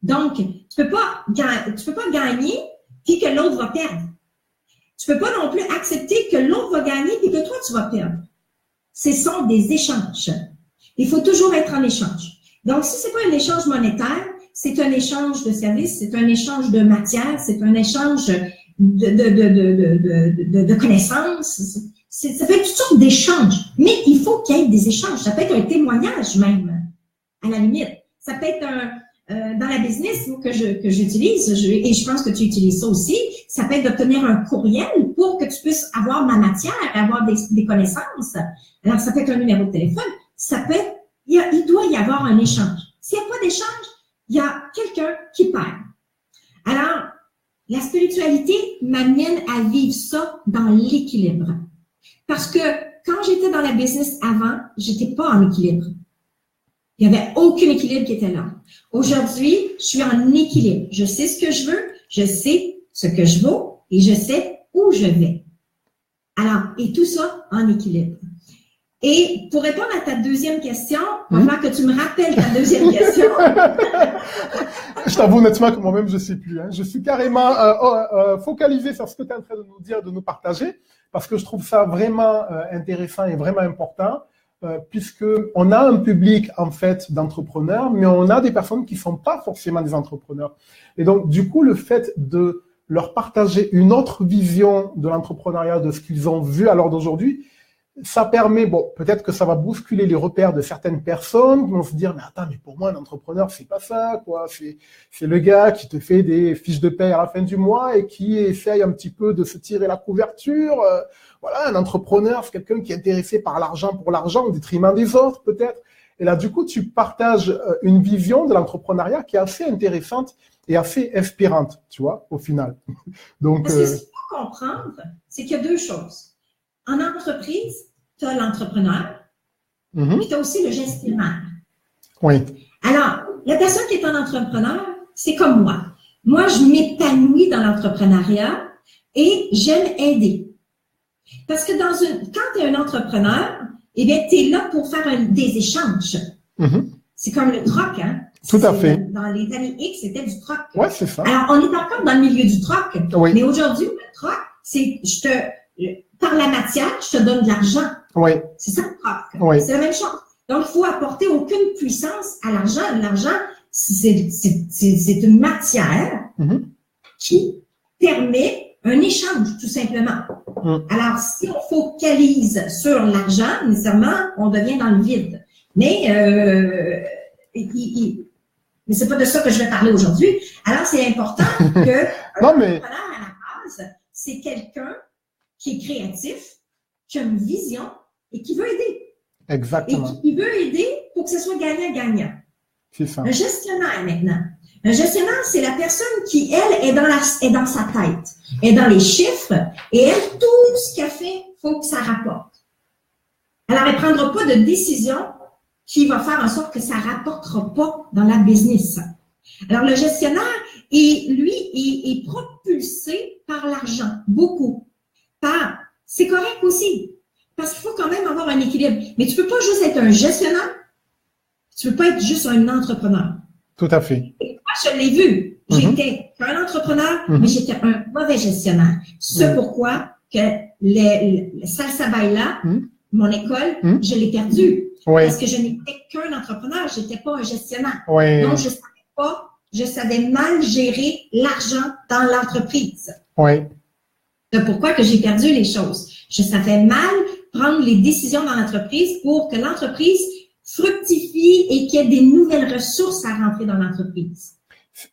Donc, tu peux pas gagner puis que l'autre va perdre. Tu peux pas non plus accepter que l'autre va gagner puis que toi, tu vas perdre. Ce sont des échanges. Il faut toujours être en échange. Donc, si c'est pas un échange monétaire, c'est un échange de services, c'est un échange de matière, c'est un échange de connaissances. Ça peut être toutes sortes d'échanges. Mais il faut qu'il y ait des échanges. Ça peut être un témoignage même, à la limite. Ça peut être dans la business que j'utilise, et je pense que tu utilises ça aussi, ça peut être d'obtenir un courriel pour que tu puisses avoir ma matière, avoir des connaissances. Alors, ça peut être un numéro de téléphone. Ça peut être, il doit y avoir un échange. S'il n'y a pas d'échange, il y a quelqu'un qui perd. Alors, la spiritualité m'amène à vivre ça dans l'équilibre. Parce que quand j'étais dans la business avant, j'étais pas en équilibre. Il n'y avait aucun équilibre qui était là. Aujourd'hui, je suis en équilibre. Je sais ce que je veux, je sais ce que je vaux et je sais où je vais. Alors, et tout ça en équilibre. Et pour répondre à ta deuxième question, avant que tu me rappelles ta deuxième question. Je t'avoue honnêtement que moi-même, je ne sais plus. Je suis carrément focalisé sur ce que tu es en train de nous dire, de nous partager, parce que je trouve ça vraiment intéressant et vraiment important, puisque on a un public en fait d'entrepreneurs, mais on a des personnes qui ne sont pas forcément des entrepreneurs. Et donc, du coup, le fait de leur partager une autre vision de l'entrepreneuriat, de ce qu'ils ont vu à l'heure d'aujourd'hui, ça permet, bon, peut-être que ça va bousculer les repères de certaines personnes qui vont se dire, mais attends, mais pour moi, un entrepreneur, c'est pas ça, quoi. C'est le gars qui te fait des fiches de paie à la fin du mois et qui essaye un petit peu de se tirer la couverture. Voilà, un entrepreneur, c'est quelqu'un qui est intéressé par l'argent pour l'argent au détriment des autres, peut-être. Et là, du coup, tu partages une vision de l'entrepreneuriat qui est assez intéressante et assez inspirante, tu vois, au final. Donc, parce que ce qu'il faut comprendre, c'est qu'il y a deux choses. En entreprise, tu as l'entrepreneur, puis tu as aussi le gestionnaire. Oui. Alors, la personne qui est un entrepreneur, c'est comme moi. Moi, je m'épanouis dans l'entrepreneuriat et j'aime aider. Parce que quand tu es un entrepreneur, eh bien, tu es là pour faire des échanges. C'est comme le troc, hein? Tout à fait. Dans les années X, c'était du troc. Oui, c'est ça. Alors, on est encore dans le milieu du troc. Oui. Mais aujourd'hui, le troc, c'est par la matière, je te donne de l'argent. Oui. C'est ça le propre. Oui. C'est la même chose. Donc, il faut apporter aucune puissance à l'argent. L'argent, c'est une matière qui permet un échange, tout simplement. Alors, si on focalise sur l'argent, nécessairement, on devient dans le vide. Mais c'est pas de ça que je vais parler aujourd'hui. Alors, c'est important que un entrepreneur à la base, c'est quelqu'un qui est créatif, qui a une vision et qui veut aider. Exactement. Et qui veut aider pour que ce soit gagnant-gagnant. C'est ça. Un gestionnaire, maintenant. Un gestionnaire, c'est la personne qui, elle, est dans sa tête, est dans les chiffres, et elle, tout ce qu'elle fait, faut que ça rapporte. Alors, elle ne prendra pas de décision qui va faire en sorte que ça ne rapportera pas dans la business. Alors, le gestionnaire, lui, est propulsé par l'argent, beaucoup. C'est correct aussi, parce qu'il faut quand même avoir un équilibre. Mais tu ne peux pas juste être un gestionnaire, tu ne peux pas être juste un entrepreneur. Tout à fait. Et moi, je l'ai vu. J'étais un entrepreneur, mais j'étais un mauvais gestionnaire. C'est pourquoi que le Salsa Baila, mon école, je l'ai perdu. Parce que je n'étais qu'un entrepreneur, je n'étais pas un gestionnaire. Donc, je savais mal gérer l'argent dans l'entreprise. C'est pourquoi que j'ai perdu les choses. Je savais mal prendre les décisions dans l'entreprise pour que l'entreprise fructifie et qu'il y ait des nouvelles ressources à rentrer dans l'entreprise.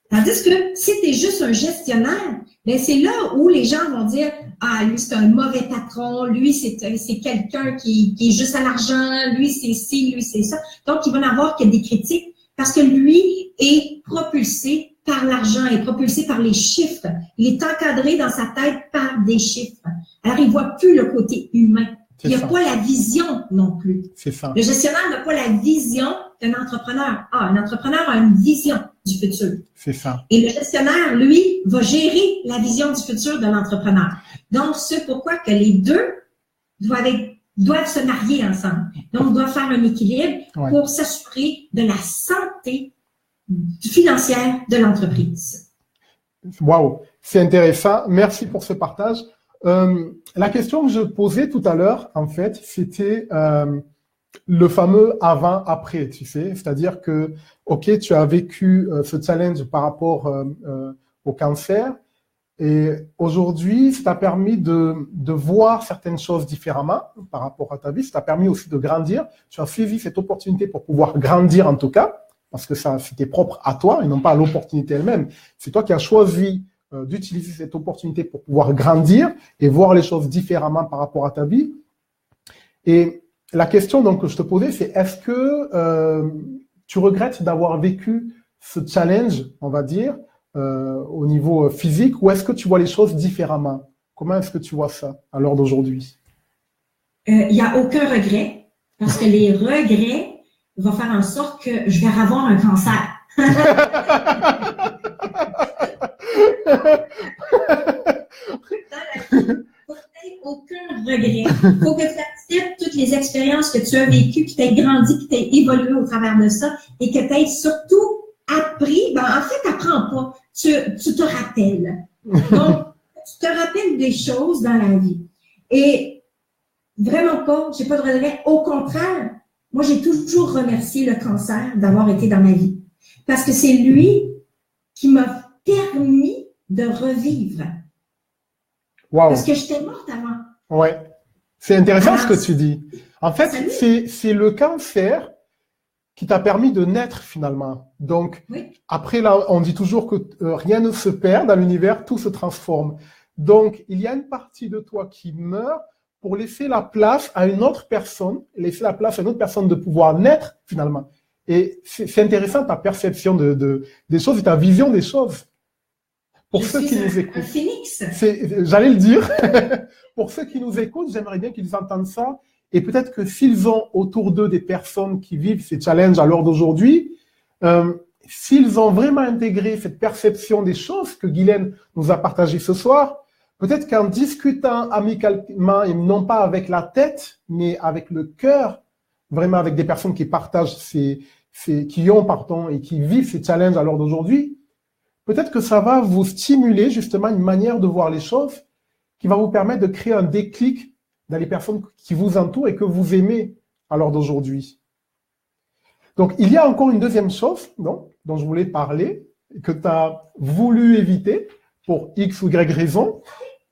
Tandis que si tu es juste un gestionnaire, ben c'est là où les gens vont dire « Ah, lui, c'est un mauvais patron, lui, c'est quelqu'un qui est juste à l'argent, lui, c'est ci, lui, c'est ça. » Donc, il va y en avoir que des critiques parce que lui est propulsé par l'argent, est propulsé par les chiffres. Il est encadré dans sa tête par des chiffres. Alors, il ne voit plus le côté humain. Il n'a pas la vision non plus. C'est ça. Le gestionnaire n'a pas la vision d'un entrepreneur. Un entrepreneur a une vision du futur. C'est ça. Et le gestionnaire, lui, va gérer la vision du futur de l'entrepreneur. Donc, c'est pourquoi que les deux doivent se marier ensemble. Donc, doivent faire un équilibre pour s'assurer de la santé financière de l'entreprise. Wow, c'est intéressant. Merci pour ce partage. La question que je posais tout à l'heure, en fait, c'était le fameux avant-après, tu sais. C'est-à-dire que, OK, tu as vécu ce challenge par rapport au cancer et aujourd'hui, ça t'a permis de voir certaines choses différemment par rapport à ta vie. Ça t'a permis aussi de grandir. Tu as saisi cette opportunité pour pouvoir grandir en tout cas, parce que ça, c'était propre à toi et non pas à l'opportunité elle-même. C'est toi qui as choisi d'utiliser cette opportunité pour pouvoir grandir et voir les choses différemment par rapport à ta vie. Et la question donc que je te posais, c'est est-ce que tu regrettes d'avoir vécu ce challenge, on va dire, au niveau physique, ou est-ce que tu vois les choses différemment? Comment est-ce que tu vois ça à l'heure d'aujourd'hui? Il n'y a aucun regret, parce que les regrets vont faire en sorte que je vais avoir un cancer. Aucun regret. Il faut que tu acceptes toutes les expériences que tu as vécues, que tu aies grandi, que tu aies évolué au travers de ça et que tu aies surtout appris. En fait, tu n'apprends pas. Tu te rappelles. Donc, tu te rappelles des choses dans la vie. Et vraiment pas, j'ai pas de regret. Au contraire, moi, j'ai toujours remercié le cancer d'avoir été dans ma vie. Parce que c'est lui qui m'a permis de revivre. Wow. Parce que j'étais morte avant. Ouais. C'est intéressant ce que tu dis. En fait, c'est le cancer qui t'a permis de naître finalement. Donc, après, là, on dit toujours que rien ne se perd dans l'univers, tout se transforme. Donc, il y a une partie de toi qui meurt pour laisser la place à une autre personne, de pouvoir naître finalement. Et c'est intéressant ta perception des choses et ta vision des choses. Pour ceux qui nous écoutent. Un phénix. J'allais le dire. Pour ceux qui nous écoutent, j'aimerais bien qu'ils entendent ça. Et peut-être que s'ils ont autour d'eux des personnes qui vivent ces challenges à l'heure d'aujourd'hui, s'ils ont vraiment intégré cette perception des choses que Guylaine nous a partagées ce soir, peut-être qu'en discutant amicalement et non pas avec la tête, mais avec le cœur, vraiment avec des personnes qui partagent et qui vivent ces challenges à l'heure d'aujourd'hui, peut-être que ça va vous stimuler justement une manière de voir les choses qui va vous permettre de créer un déclic dans les personnes qui vous entourent et que vous aimez à l'heure d'aujourd'hui. Donc, il y a encore une deuxième chose, non, dont je voulais parler, que tu as voulu éviter pour X ou Y raison.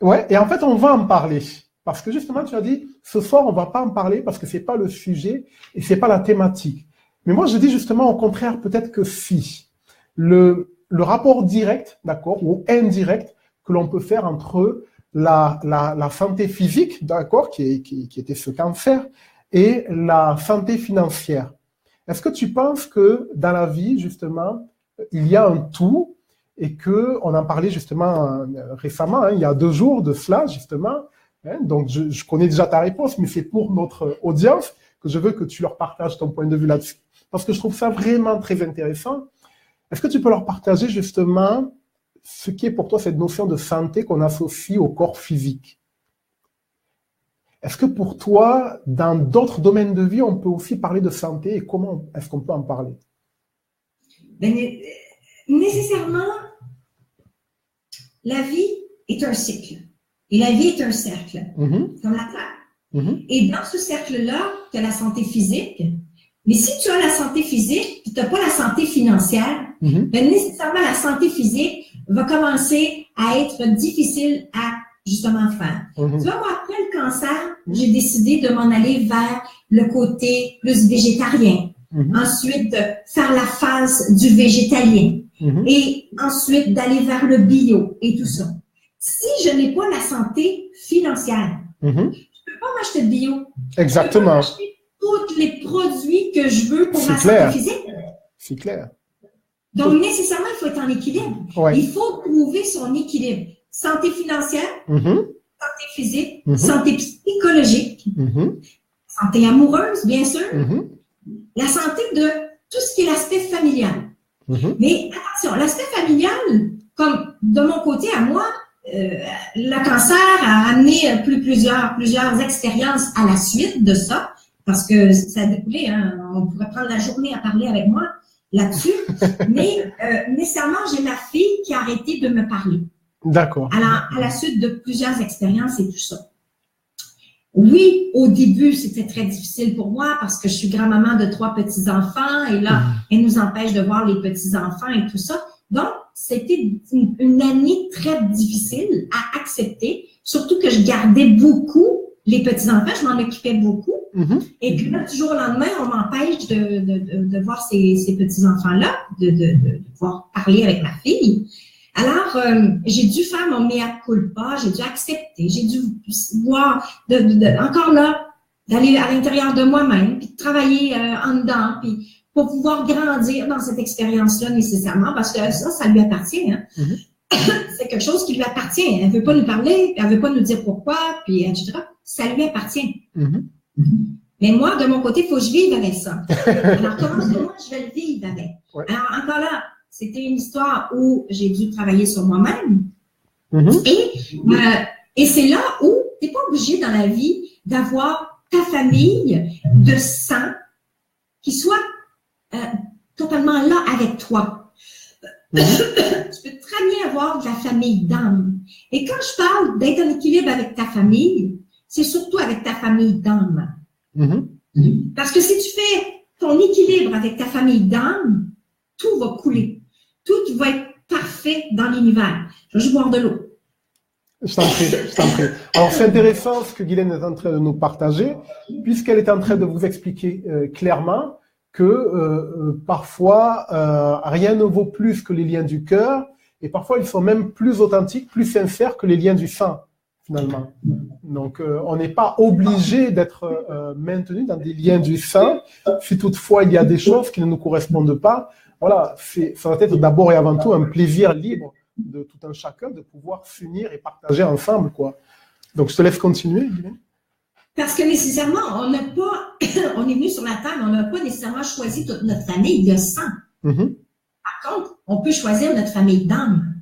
Ouais, et en fait, on va en parler. Parce que justement, tu as dit, ce soir, on va pas en parler parce que c'est pas le sujet et c'est pas la thématique. Mais moi, je dis justement au contraire, peut-être que si. Le rapport direct, d'accord, ou indirect que l'on peut faire entre la santé physique, d'accord, qui était ce cancer, et la santé financière. Est-ce que tu penses que dans la vie, justement, il y a un tout et que on en parlait justement récemment, hein, il y a 2 jours de cela, justement, hein, donc je connais déjà ta réponse, mais c'est pour notre audience que je veux que tu leur partages ton point de vue là-dessus, parce que je trouve ça vraiment très intéressant. Est-ce que tu peux leur partager justement ce qui est pour toi cette notion de santé qu'on associe au corps physique? Est-ce que pour toi, dans d'autres domaines de vie, on peut aussi parler de santé et comment est-ce qu'on peut en parler? Nécessairement, la vie est un cycle. Et la vie est un cercle, comme la Terre. Et dans ce cercle-là, tu as la santé physique. Mais si tu as la santé physique et tu n'as pas la santé financière, ben nécessairement la santé physique va commencer à être difficile à justement faire. Tu vois, moi, après le cancer, j'ai décidé de m'en aller vers le côté plus végétarien. Ensuite, de faire la phase du végétalien. Et ensuite, d'aller vers le bio et tout ça. Si je n'ai pas la santé financière, je ne peux pas m'acheter de bio. Exactement. Je peux pas m'acheter tous les produits que je veux pour ma santé physique. C'est clair. Donc, nécessairement, il faut être en équilibre. Ouais. Il faut trouver son équilibre. Santé financière, santé physique, santé psychologique, santé amoureuse, bien sûr, la santé de tout ce qui est l'aspect familial. Mais attention, l'aspect familial, comme de mon côté à moi, le cancer a amené plusieurs expériences à la suite de ça, parce que ça a découlé, hein, on pourrait prendre la journée à parler avec moi là-dessus, mais nécessairement, j'ai ma fille qui a arrêté de me parler. D'accord. À la suite de plusieurs expériences et tout ça. Oui, au début, c'était très difficile pour moi parce que je suis grand-maman de 3 petits-enfants et là, elle nous empêche de voir les petits-enfants et tout ça. Donc, c'était une année très difficile à accepter, surtout que je gardais beaucoup les petits-enfants, je m'en occupais beaucoup. Et puis là, du jour au lendemain, on m'empêche de voir ces petits-enfants-là, de pouvoir parler avec ma fille. Alors, j'ai dû faire mon mea culpa, j'ai dû accepter, j'ai dû voir, encore là, d'aller à l'intérieur de moi-même, puis de travailler en dedans, puis pour pouvoir grandir dans cette expérience-là nécessairement, parce que ça lui appartient. Hein. C'est quelque chose qui lui appartient. Elle ne veut pas nous parler, elle ne veut pas nous dire pourquoi, puis etc. Ça lui appartient. Mais moi, de mon côté, il faut que je vive avec ça. Alors, comment moi, je vais le vivre avec? Ouais. Alors, encore là, c'était une histoire où j'ai dû travailler sur moi-même. Et c'est là où tu n'es pas obligé dans la vie d'avoir ta famille de sang qui soit totalement là avec toi. Tu peux très bien avoir de la famille d'âme. Et quand je parle d'être en équilibre avec ta famille, c'est surtout avec ta famille d'âme. Parce que si tu fais ton équilibre avec ta famille d'âme, tout va couler. Tout va être parfait dans l'univers. Je vais juste boire de l'eau. Je t'en prie. Alors, c'est intéressant ce que Guylaine est en train de nous partager, puisqu'elle est en train de vous expliquer clairement que parfois, rien ne vaut plus que les liens du cœur, et parfois, ils sont même plus authentiques, plus sincères que les liens du sang, finalement. Donc, on n'est pas obligé d'être maintenu dans des liens du sang, si toutefois il y a des choses qui ne nous correspondent pas. Voilà, ça va être d'abord et avant tout un plaisir libre de tout un chacun de pouvoir s'unir et partager ensemble, quoi. Donc, je te laisse continuer, Guylaine. Parce que nécessairement, on est venu sur la Terre, mais on n'a pas nécessairement choisi toute notre famille de sang. Par contre, on peut choisir notre famille d'âme.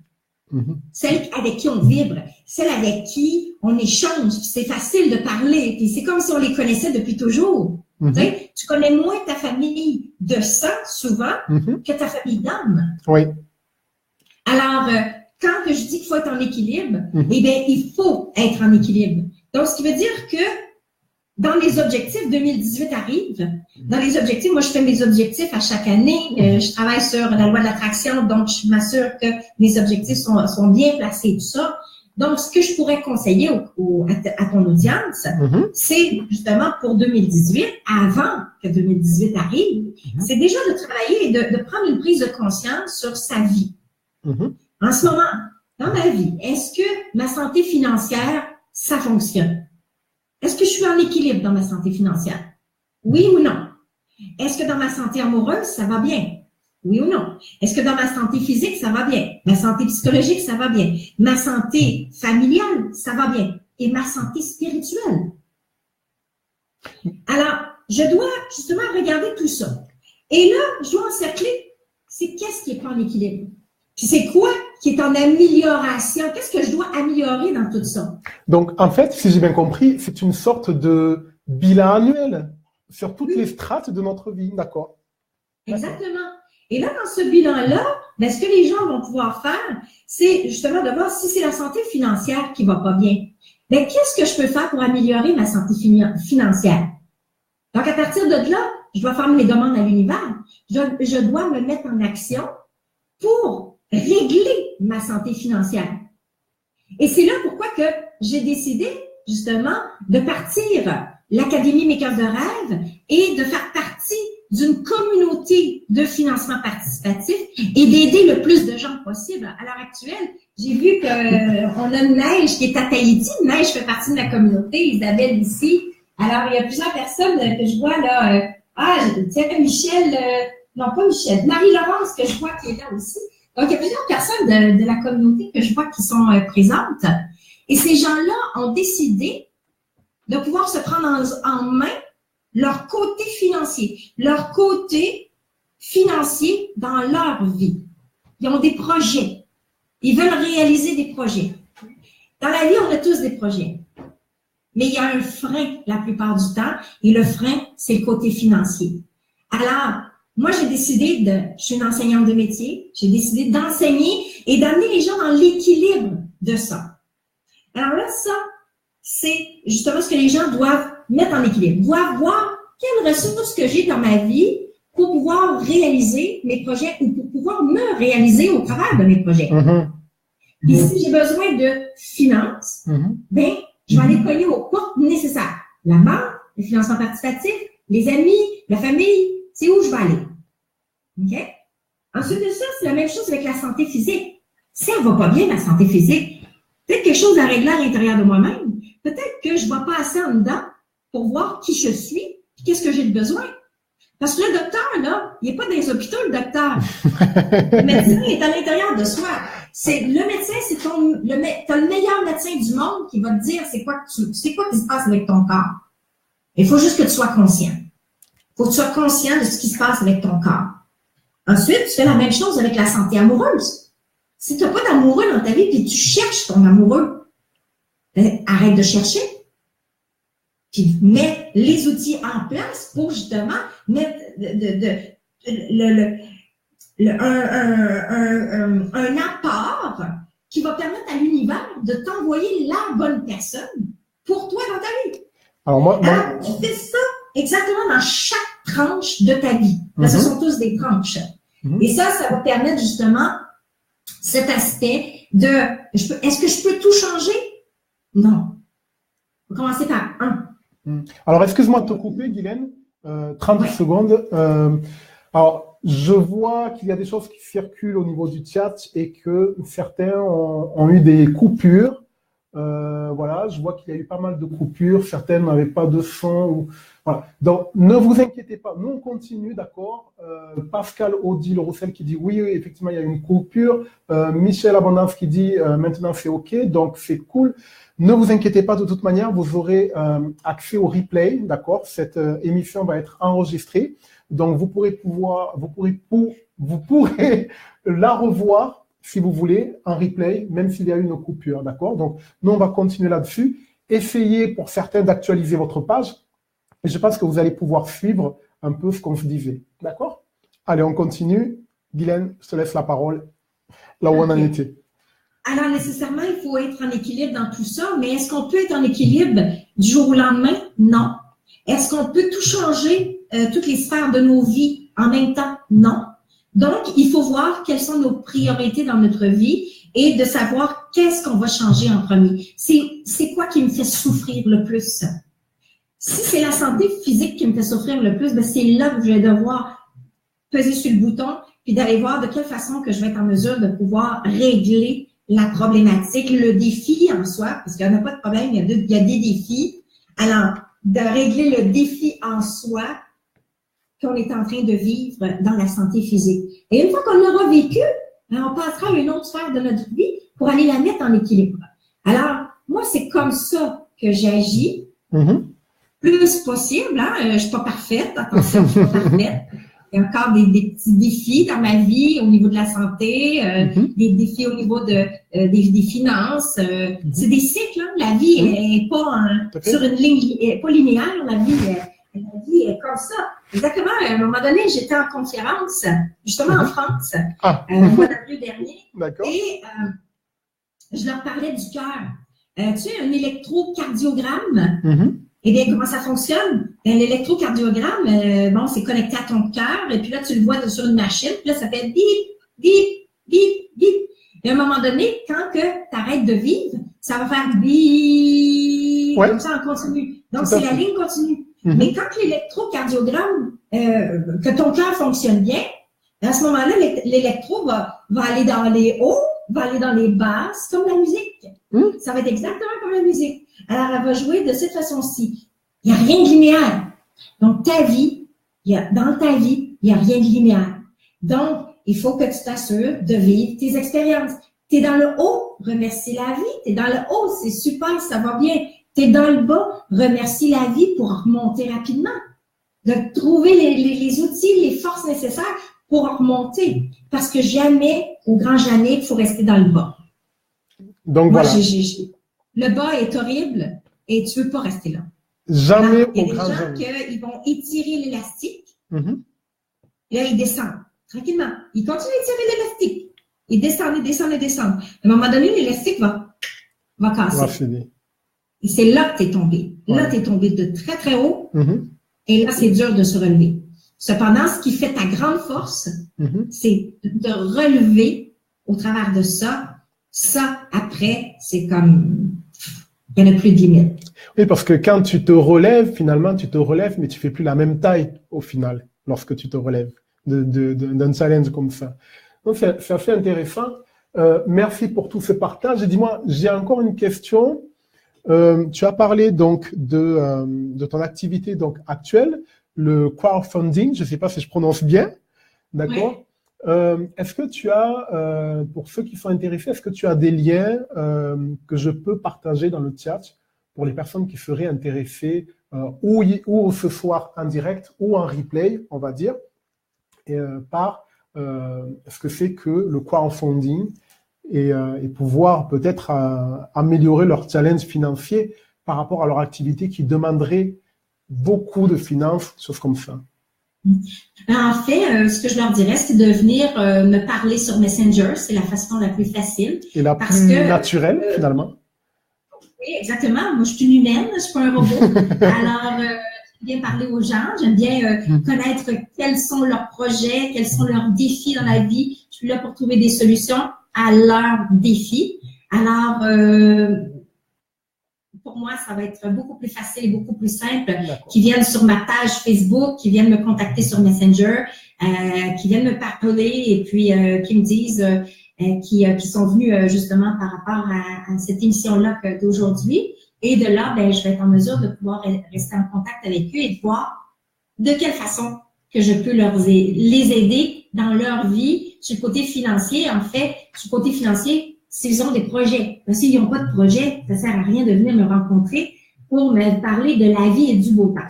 Celle avec qui on vibre, celle avec qui on échange. C'est facile de parler, puis c'est comme si on les connaissait depuis toujours. Tu connais moins ta famille de sang, souvent, que ta famille d'âme. Oui. Alors, quand je dis qu'il faut être en équilibre, eh bien, il faut être en équilibre. Donc, ce qui veut dire que dans les objectifs, 2018 arrive. Dans les objectifs, moi, je fais mes objectifs à chaque année. Je travaille sur la loi de l'attraction, donc je m'assure que mes objectifs sont bien placés, tout ça. Donc, ce que je pourrais conseiller à ton audience, c'est justement pour 2018, avant que 2018 arrive, c'est déjà de travailler et de prendre une prise de conscience sur sa vie. En ce moment, dans ma vie, est-ce que ma santé financière, ça fonctionne? Est-ce que je suis en équilibre dans ma santé financière? Oui ou non? Est-ce que dans ma santé amoureuse, ça va bien? Oui ou non? Est-ce que dans ma santé physique, ça va bien? Ma santé psychologique, ça va bien? Ma santé familiale, ça va bien? Et ma santé spirituelle? Alors, je dois justement regarder tout ça. Et là, je dois encercler, c'est qu'est-ce qui est pas en équilibre? Puis c'est quoi qui est en amélioration? Qu'est-ce que je dois améliorer dans tout ça? Donc, en fait, si j'ai bien compris, c'est une sorte de bilan annuel sur toutes les strates de notre vie, d'accord? Exactement. Et là, dans ce bilan-là, ce que les gens vont pouvoir faire, c'est justement de voir si c'est la santé financière qui va pas bien. Mais qu'est-ce que je peux faire pour améliorer ma santé financière? Donc, à partir de là, je dois faire mes demandes à l'univers. Je dois me mettre en action pour régler ma santé financière. Et c'est là pourquoi que j'ai décidé, justement, de partir l'Académie Mes Cœurs de Rêve et de faire partie d'une communauté de financement participatif et d'aider le plus de gens possible. À l'heure actuelle, j'ai vu qu'on a Neige qui est à Tahiti. Neige fait partie de la communauté, Isabelle ici. Alors, il y a plusieurs personnes que je vois là. Tiens, Michel, non pas Michel, Marie-Laurence que je vois qui est là aussi. Donc, il y a plusieurs personnes de la communauté que je vois qui sont présentes. Et ces gens-là ont décidé de pouvoir se prendre en main leur côté financier dans leur vie. Ils ont des projets. Ils veulent réaliser des projets. Dans la vie, on a tous des projets. Mais il y a un frein la plupart du temps, et le frein, c'est le côté financier. Alors, moi, j'ai décidé je suis une enseignante de métier, j'ai décidé d'enseigner et d'amener les gens dans l'équilibre de ça. Alors là, ça, c'est justement ce que les gens doivent mettre en équilibre, doivent voir quelles ressources que j'ai dans ma vie pour pouvoir réaliser mes projets ou pour pouvoir me réaliser au travers de mes projets. Et si j'ai besoin de finances, je vais aller cogner aux portes nécessaires. La banque, le financement participatif, les amis, la famille, c'est où je vais aller. OK? Ensuite de ça, c'est la même chose avec la santé physique. Si elle va pas bien, ma santé physique, peut-être quelque chose à régler à l'intérieur de moi-même. Peut-être que je ne vois pas assez en dedans pour voir qui je suis et qu'est-ce que j'ai de besoin. Parce que le docteur, là, il n'est pas dans les hôpitaux, le docteur. Le médecin est à l'intérieur de soi. Le médecin, t'as le meilleur médecin du monde qui va te dire c'est quoi qui se passe avec ton corps. Il faut juste que tu sois conscient. Il faut que tu sois conscient de ce qui se passe avec ton corps. Ensuite, tu fais la même chose avec la santé amoureuse. Si tu n'as pas d'amoureux dans ta vie et que tu cherches ton amoureux, arrête de chercher. Puis mets les outils en place pour justement mettre un apport qui va permettre à l'univers de t'envoyer la bonne personne pour toi dans ta vie. Alors, tu fais ça exactement dans chaque tranche de ta vie. Là, ce sont tous des tranches. Et ça va permettre justement cet aspect de est-ce que je peux tout changer? Non. On va commencer par 1. Alors, excuse-moi de te couper, Guylaine. 30 secondes. Alors, je vois qu'il y a des choses qui circulent au niveau du chat et que certains ont eu des coupures. Voilà, je vois qu'il y a eu pas mal de coupures. Certaines n'avaient pas de son. Voilà. Donc, ne vous inquiétez pas. Nous, on continue, d'accord. Pascal Odile Roussel qui dit oui, effectivement, il y a une coupure. Michel Abondance qui dit maintenant c'est OK, donc c'est cool. Ne vous inquiétez pas, de toute manière, vous aurez accès au replay, d'accord. Cette émission va être enregistrée, donc vous pourrez la revoir si vous voulez en replay, même s'il y a eu une coupure, d'accord. Donc nous on va continuer là-dessus. Essayez pour certains d'actualiser votre page, et je pense que vous allez pouvoir suivre un peu ce qu'on se disait, d'accord. Allez, on continue. Guylaine, je te laisse la parole là où on en était. Alors, nécessairement, il faut être en équilibre dans tout ça, mais est-ce qu'on peut être en équilibre du jour au lendemain? Non. Est-ce qu'on peut tout changer, toutes les sphères de nos vies en même temps? Non. Donc, il faut voir quelles sont nos priorités dans notre vie et de savoir qu'est-ce qu'on va changer en premier. C'est quoi qui me fait souffrir le plus? Si c'est la santé physique qui me fait souffrir le plus, ben c'est là que je vais devoir peser sur le bouton puis d'aller voir de quelle façon que je vais être en mesure de pouvoir régler la problématique, le défi en soi, parce qu'il n'y en a pas de problème, il y a des défis. Alors, de régler le défi en soi qu'on est en train de vivre dans la santé physique. Et une fois qu'on l'aura vécu, on passera à une autre sphère de notre vie pour aller la mettre en équilibre. Alors, moi, c'est comme ça que j'agis. Plus possible, hein? Je suis pas parfaite, attention, je suis pas parfaite. Il y a encore des petits défis dans ma vie au niveau de la santé, des défis au niveau des finances. C'est des cycles, hein? La vie est pas sur une ligne, est pas linéaire. La vie est comme ça. Exactement. À un moment donné, j'étais en conférence, justement en France, au mois d'avril dernier. Et je leur parlais du cœur. Tu sais, un électrocardiogramme. Eh bien, comment ça fonctionne? L'électrocardiogramme, bon, c'est connecté à ton cœur, et puis là, tu le vois sur une machine, puis là, ça fait bip, bip, bip, bip. Et à un moment donné, quand tu arrêtes de vivre, ça va faire bip, comme ça en continu. Donc, c'est la ligne continue. Mais quand l'électrocardiogramme, que ton cœur fonctionne bien, à ce moment-là, l'électro va aller dans les hauts, va aller dans les basses, comme la musique. Ça va être exactement comme la musique. Alors, elle va jouer de cette façon-ci. Il n'y a rien de linéaire. Donc, dans ta vie, il n'y a rien de linéaire. Donc, il faut que tu t'assures de vivre tes expériences. Tu es dans le haut, remercie la vie. Tu es dans le haut, c'est super, ça va bien. Tu es dans le bas, remercie la vie pour remonter rapidement. De trouver les outils, les forces nécessaires pour remonter. Parce que jamais, au grand jamais, il faut rester dans le bas. Donc, moi, voilà. Le bas est horrible et tu veux pas rester là. Jamais au grand jamais. Il y a des gens qui vont étirer l'élastique. Là, ils descendent tranquillement. Ils continuent à étirer l'élastique. Ils descendent, ils descendent, ils descendent. À un moment donné, l'élastique va casser. Et c'est là que tu es tombé. Là, tu es tombé de très, très haut. Et là, c'est dur de se relever. Cependant, ce qui fait ta grande force, c'est de relever au travers de ça. Ça, après, c'est comme, il n'y en a plus de limite. Oui, parce que quand tu te relèves, finalement, tu te relèves, mais tu fais plus la même taille au final, lorsque tu te relèves d'un challenge comme ça. Donc, c'est assez intéressant. Merci pour tout ce partage. Et dis-moi, j'ai encore une question. Tu as parlé donc de ton activité donc actuelle, le crowdfunding. Je ne sais pas si je prononce bien, d'accord? Oui. Est-ce que tu as, pour ceux qui sont intéressés, est-ce que tu as des liens que je peux partager dans le chat pour les personnes qui seraient intéressées ou ce soir en direct ou en replay, on va dire, par ce que c'est que le crowdfunding et pouvoir peut-être améliorer leur challenge financier par rapport à leur activité qui demanderait beaucoup de finances, choses comme ça. En fait, ce que je leur dirais, c'est de venir me parler sur Messenger. C'est la façon la plus facile. Et la plus naturelle, finalement. Oui, exactement. Moi, je suis une humaine, je suis pas un robot. Alors, j'aime bien parler aux gens. J'aime bien connaître quels sont leurs projets, quels sont leurs défis dans la vie. Je suis là pour trouver des solutions à leurs défis. Alors, pour moi, ça va être beaucoup plus facile et beaucoup plus simple qu'ils viennent sur ma page Facebook, qu'ils viennent me contacter sur Messenger, qu'ils viennent me parler et puis qu'ils me disent qui sont venus justement par rapport à cette émission-là d'aujourd'hui. Et de là, ben, je vais être en mesure de pouvoir rester en contact avec eux et de voir de quelle façon que je peux les aider dans leur vie. Sur le côté financier, en fait, sur le côté financier, s'ils ont des projets. Parce qu'ils n'ont pas de projet, ça ne sert à rien de venir me rencontrer pour me parler de la vie et du beau temps.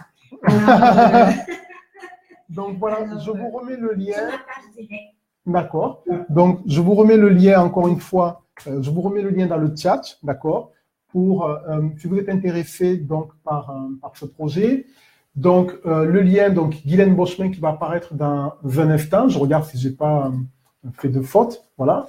Alors, donc voilà, je vous remets le lien. D'accord. Donc, je vous remets le lien encore une fois. Je vous remets le lien dans le chat, d'accord, pour si vous êtes intéressé donc par ce projet. Donc, le lien, donc Guylaine Boschman qui va apparaître dans un instant. Je regarde si j'ai pas fait de faute. Voilà.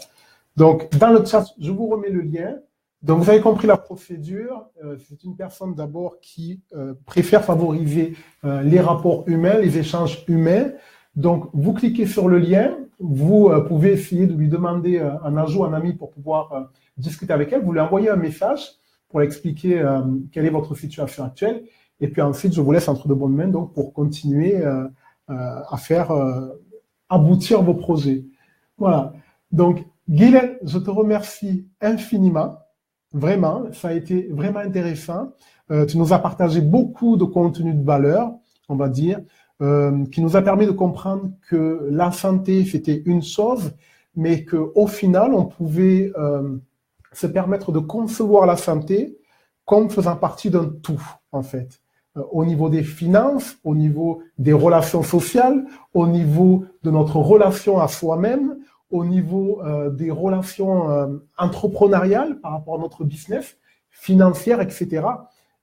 Donc, dans le chat, je vous remets le lien. Donc, vous avez compris la procédure. C'est une personne d'abord qui préfère favoriser les rapports humains, les échanges humains. Donc, vous cliquez sur le lien. Vous pouvez essayer de lui demander un ajout, un ami pour pouvoir discuter avec elle. Vous lui envoyez un message pour expliquer quelle est votre situation actuelle. Et puis ensuite, je vous laisse entre de bonnes mains donc, pour continuer à faire aboutir vos projets. Voilà. Donc, Guylaine, je te remercie infiniment. Vraiment, ça a été vraiment intéressant. Tu nous as partagé beaucoup de contenu de valeur, on va dire, qui nous a permis de comprendre que la santé, c'était une chose, mais qu'au final, on pouvait se permettre de concevoir la santé comme faisant partie d'un tout, en fait. Au niveau des finances, au niveau des relations sociales, au niveau de notre relation à soi-même, au niveau des relations entrepreneuriales par rapport à notre business, financière, etc.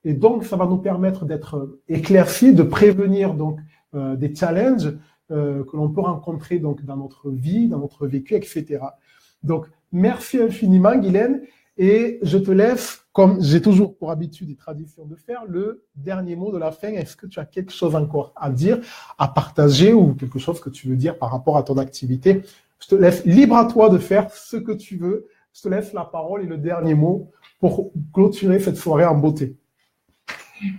Et donc, ça va nous permettre d'être éclaircis, de prévenir donc des challenges que l'on peut rencontrer donc dans notre vie, dans notre vécu, etc. Donc, merci infiniment, Guylaine. Et je te laisse, comme j'ai toujours pour habitude et tradition de faire, le dernier mot de la fin. Est-ce que tu as quelque chose encore à dire, à partager ou quelque chose que tu veux dire par rapport à ton activité? Je te laisse libre à toi de faire ce que tu veux. Je te laisse la parole et le dernier mot pour clôturer cette soirée en beauté.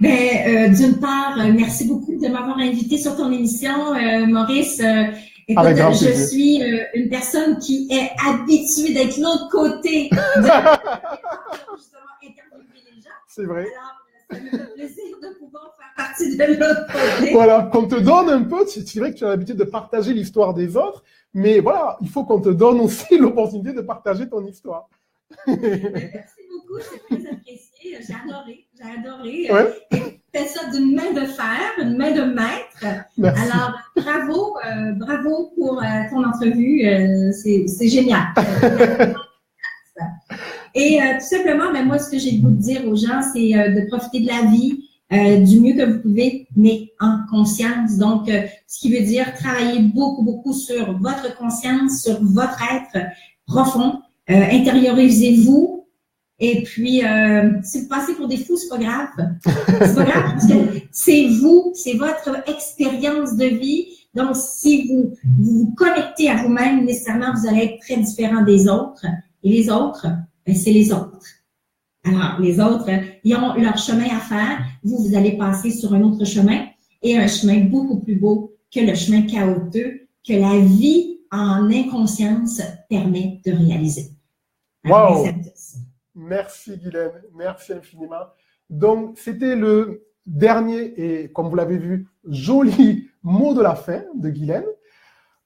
D'une part, merci beaucoup de m'avoir invité sur ton émission, Maurice. Écoute, je suis une personne qui est habituée d'être l'autre côté de justement interviewer les gens. C'est vrai. Alors, ça me fait plaisir de pouvoir faire partie de l'autre côté. Voilà, qu'on te donne un peu, c'est vrai que tu as l'habitude de partager l'histoire des autres, mais voilà, il faut qu'on te donne aussi l'opportunité de partager ton histoire. Merci beaucoup, c'est très apprécié. J'ai adoré. Ouais. Fais ça d'une main de fer, une main de maître. Merci. Alors, bravo pour ton entrevue. C'est génial. Et tout simplement, moi, ce que j'ai le goût de dire aux gens, c'est de profiter de la vie du mieux que vous pouvez, mais en conscience. Donc, ce qui veut dire travailler beaucoup, beaucoup sur votre conscience, sur votre être profond. Intériorisez-vous. Et puis, si vous passez pour des fous, c'est pas grave. C'est pas grave parce que c'est vous, c'est votre expérience de vie. Donc, si vous vous connectez à vous-même, nécessairement, vous allez être très différent des autres. Et les autres, c'est les autres. Alors, les autres, ils ont leur chemin à faire. Vous allez passer sur un autre chemin et un chemin beaucoup plus beau que le chemin chaotique que la vie en inconscience permet de réaliser. Wow! Merci Guylaine, merci infiniment. Donc, c'était le dernier et, comme vous l'avez vu, joli mot de la fin de Guylaine.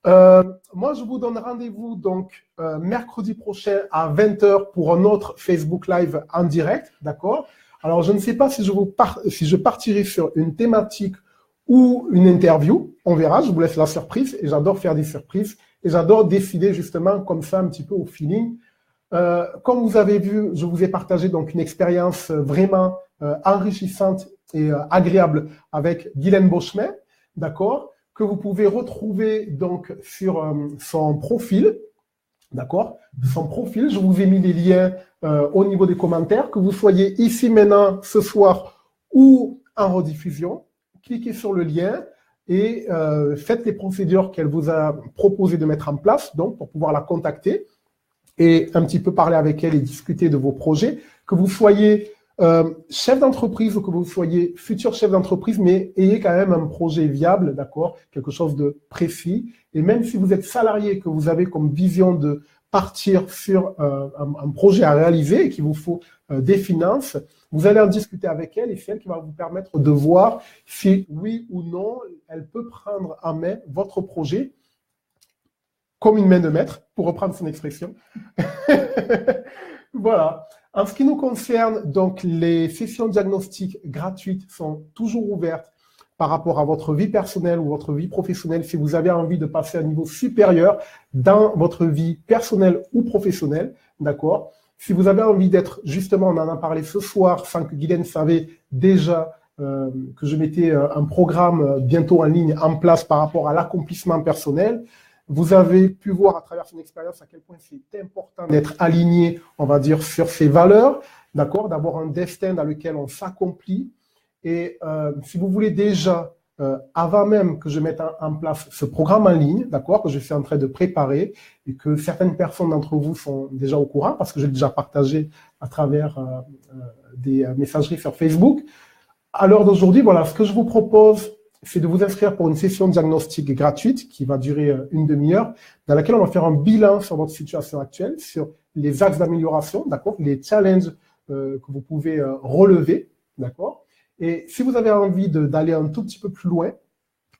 Moi, je vous donne rendez-vous donc mercredi prochain à 20h pour un autre Facebook Live en direct, d'accord? Alors, je ne sais pas si je partirai sur une thématique ou une interview. On verra, je vous laisse la surprise et j'adore faire des surprises et j'adore décider justement comme ça un petit peu au feeling. Comme vous avez vu, je vous ai partagé donc une expérience vraiment enrichissante et agréable avec Guylaine Beauchemin, d'accord, que vous pouvez retrouver donc sur son profil, d'accord, son profil. Je vous ai mis les liens au niveau des commentaires, que vous soyez ici maintenant ce soir ou en rediffusion. Cliquez sur le lien et faites les procédures qu'elle vous a proposé de mettre en place, donc pour pouvoir la contacter et un petit peu parler avec elle et discuter de vos projets, que vous soyez chef d'entreprise ou que vous soyez futur chef d'entreprise, mais ayez quand même un projet viable, d'accord, quelque chose de précis. Et même si vous êtes salarié, que vous avez comme vision de partir sur un projet à réaliser et qu'il vous faut des finances, vous allez en discuter avec elle et c'est elle qui va vous permettre de voir si oui ou non, elle peut prendre en main votre projet comme une main de maître, pour reprendre son expression. Voilà. En ce qui nous concerne, donc, les sessions diagnostiques gratuites sont toujours ouvertes par rapport à votre vie personnelle ou votre vie professionnelle. Si vous avez envie de passer à un niveau supérieur dans votre vie personnelle ou professionnelle, d'accord? Si vous avez envie d'être, justement, on en a parlé ce soir, sans que Guylaine savait déjà que je mettais un programme bientôt en ligne en place par rapport à l'accomplissement personnel. Vous avez pu voir à travers son expérience à quel point c'est important d'être aligné, on va dire, sur ses valeurs, d'accord, d'avoir un destin dans lequel on s'accomplit. Et si vous voulez déjà, avant même que je mette en place ce programme en ligne, d'accord, que je suis en train de préparer et que certaines personnes d'entre vous sont déjà au courant parce que j'ai déjà partagé à travers des messageries sur Facebook. À l'heure d'aujourd'hui, voilà, ce que je vous propose, c'est de vous inscrire pour une session diagnostique gratuite qui va durer une demi-heure, dans laquelle on va faire un bilan sur votre situation actuelle, sur les axes d'amélioration, d'accord, les challenges que vous pouvez relever, d'accord. Et si vous avez envie d'aller un tout petit peu plus loin,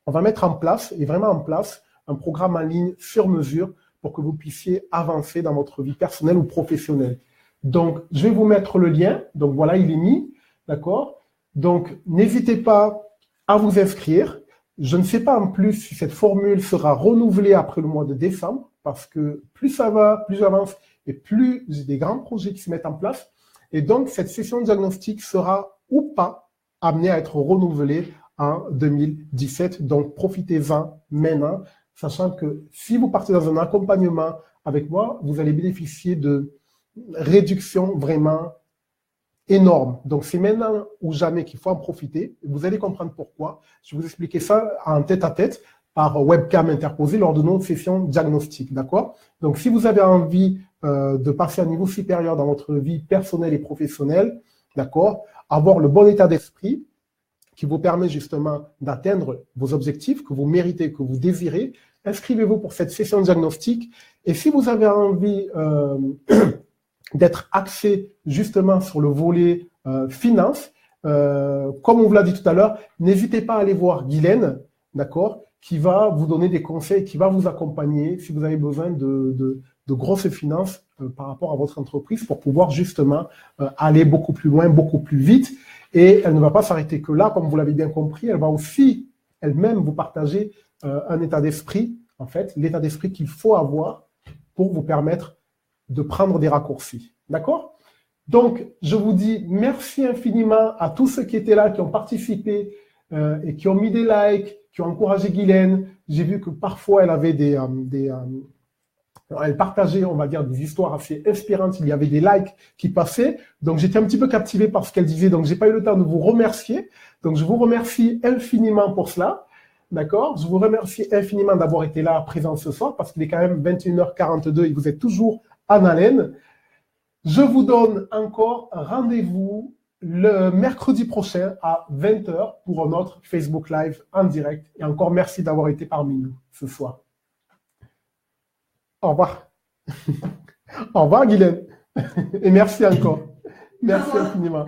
on va mettre en place, et vraiment en place, un programme en ligne sur mesure pour que vous puissiez avancer dans votre vie personnelle ou professionnelle. Donc, je vais vous mettre le lien. Donc, voilà, il est mis, d'accord. Donc, n'hésitez pas à vous inscrire. Je ne sais pas en plus si cette formule sera renouvelée après le mois de décembre, parce que plus ça va, plus j'avance, et plus j'ai des grands projets qui se mettent en place. Et donc, cette session de diagnostic sera ou pas amené à être renouvelé en 2017. Donc, profitez-en maintenant, sachant que si vous partez dans un accompagnement avec moi, vous allez bénéficier de réductions vraiment énormes. Donc, c'est maintenant ou jamais qu'il faut en profiter. Vous allez comprendre pourquoi. Je vais vous expliquer ça en tête-à-tête par webcam interposée lors de notre session diagnostic, d'accord? Donc, si vous avez envie de passer à un niveau supérieur dans votre vie personnelle et professionnelle, d'accord, avoir le bon état d'esprit qui vous permet justement d'atteindre vos objectifs que vous méritez, que vous désirez, inscrivez-vous pour cette session diagnostique. Et si vous avez envie d'être axé justement sur le volet finance, comme on vous l'a dit tout à l'heure, n'hésitez pas à aller voir Guylaine, d'accord, qui va vous donner des conseils, qui va vous accompagner si vous avez besoin de grosses finances par rapport à votre entreprise pour pouvoir justement aller beaucoup plus loin, beaucoup plus vite. Et elle ne va pas s'arrêter que là, comme vous l'avez bien compris, elle va aussi elle-même vous partager un état d'esprit, en fait, l'état d'esprit qu'il faut avoir pour vous permettre de prendre des raccourcis. D'accord? Donc, je vous dis merci infiniment à tous ceux qui étaient là, qui ont participé et qui ont mis des likes, qui ont encouragé Guylaine. J'ai vu que parfois, elle avait elle partageait, on va dire, des histoires assez inspirantes. Il y avait des likes qui passaient. Donc, j'étais un petit peu captivé par ce qu'elle disait. Donc, j'ai pas eu le temps de vous remercier. Donc, je vous remercie infiniment pour cela. D'accord? Je vous remercie infiniment d'avoir été là présent ce soir parce qu'il est quand même 21h42 et vous êtes toujours en haleine. Je vous donne encore rendez-vous le mercredi prochain à 20h pour un autre Facebook Live en direct. Et encore merci d'avoir été parmi nous ce soir. Au revoir. Au revoir, Guylaine. Et merci encore. Merci infiniment.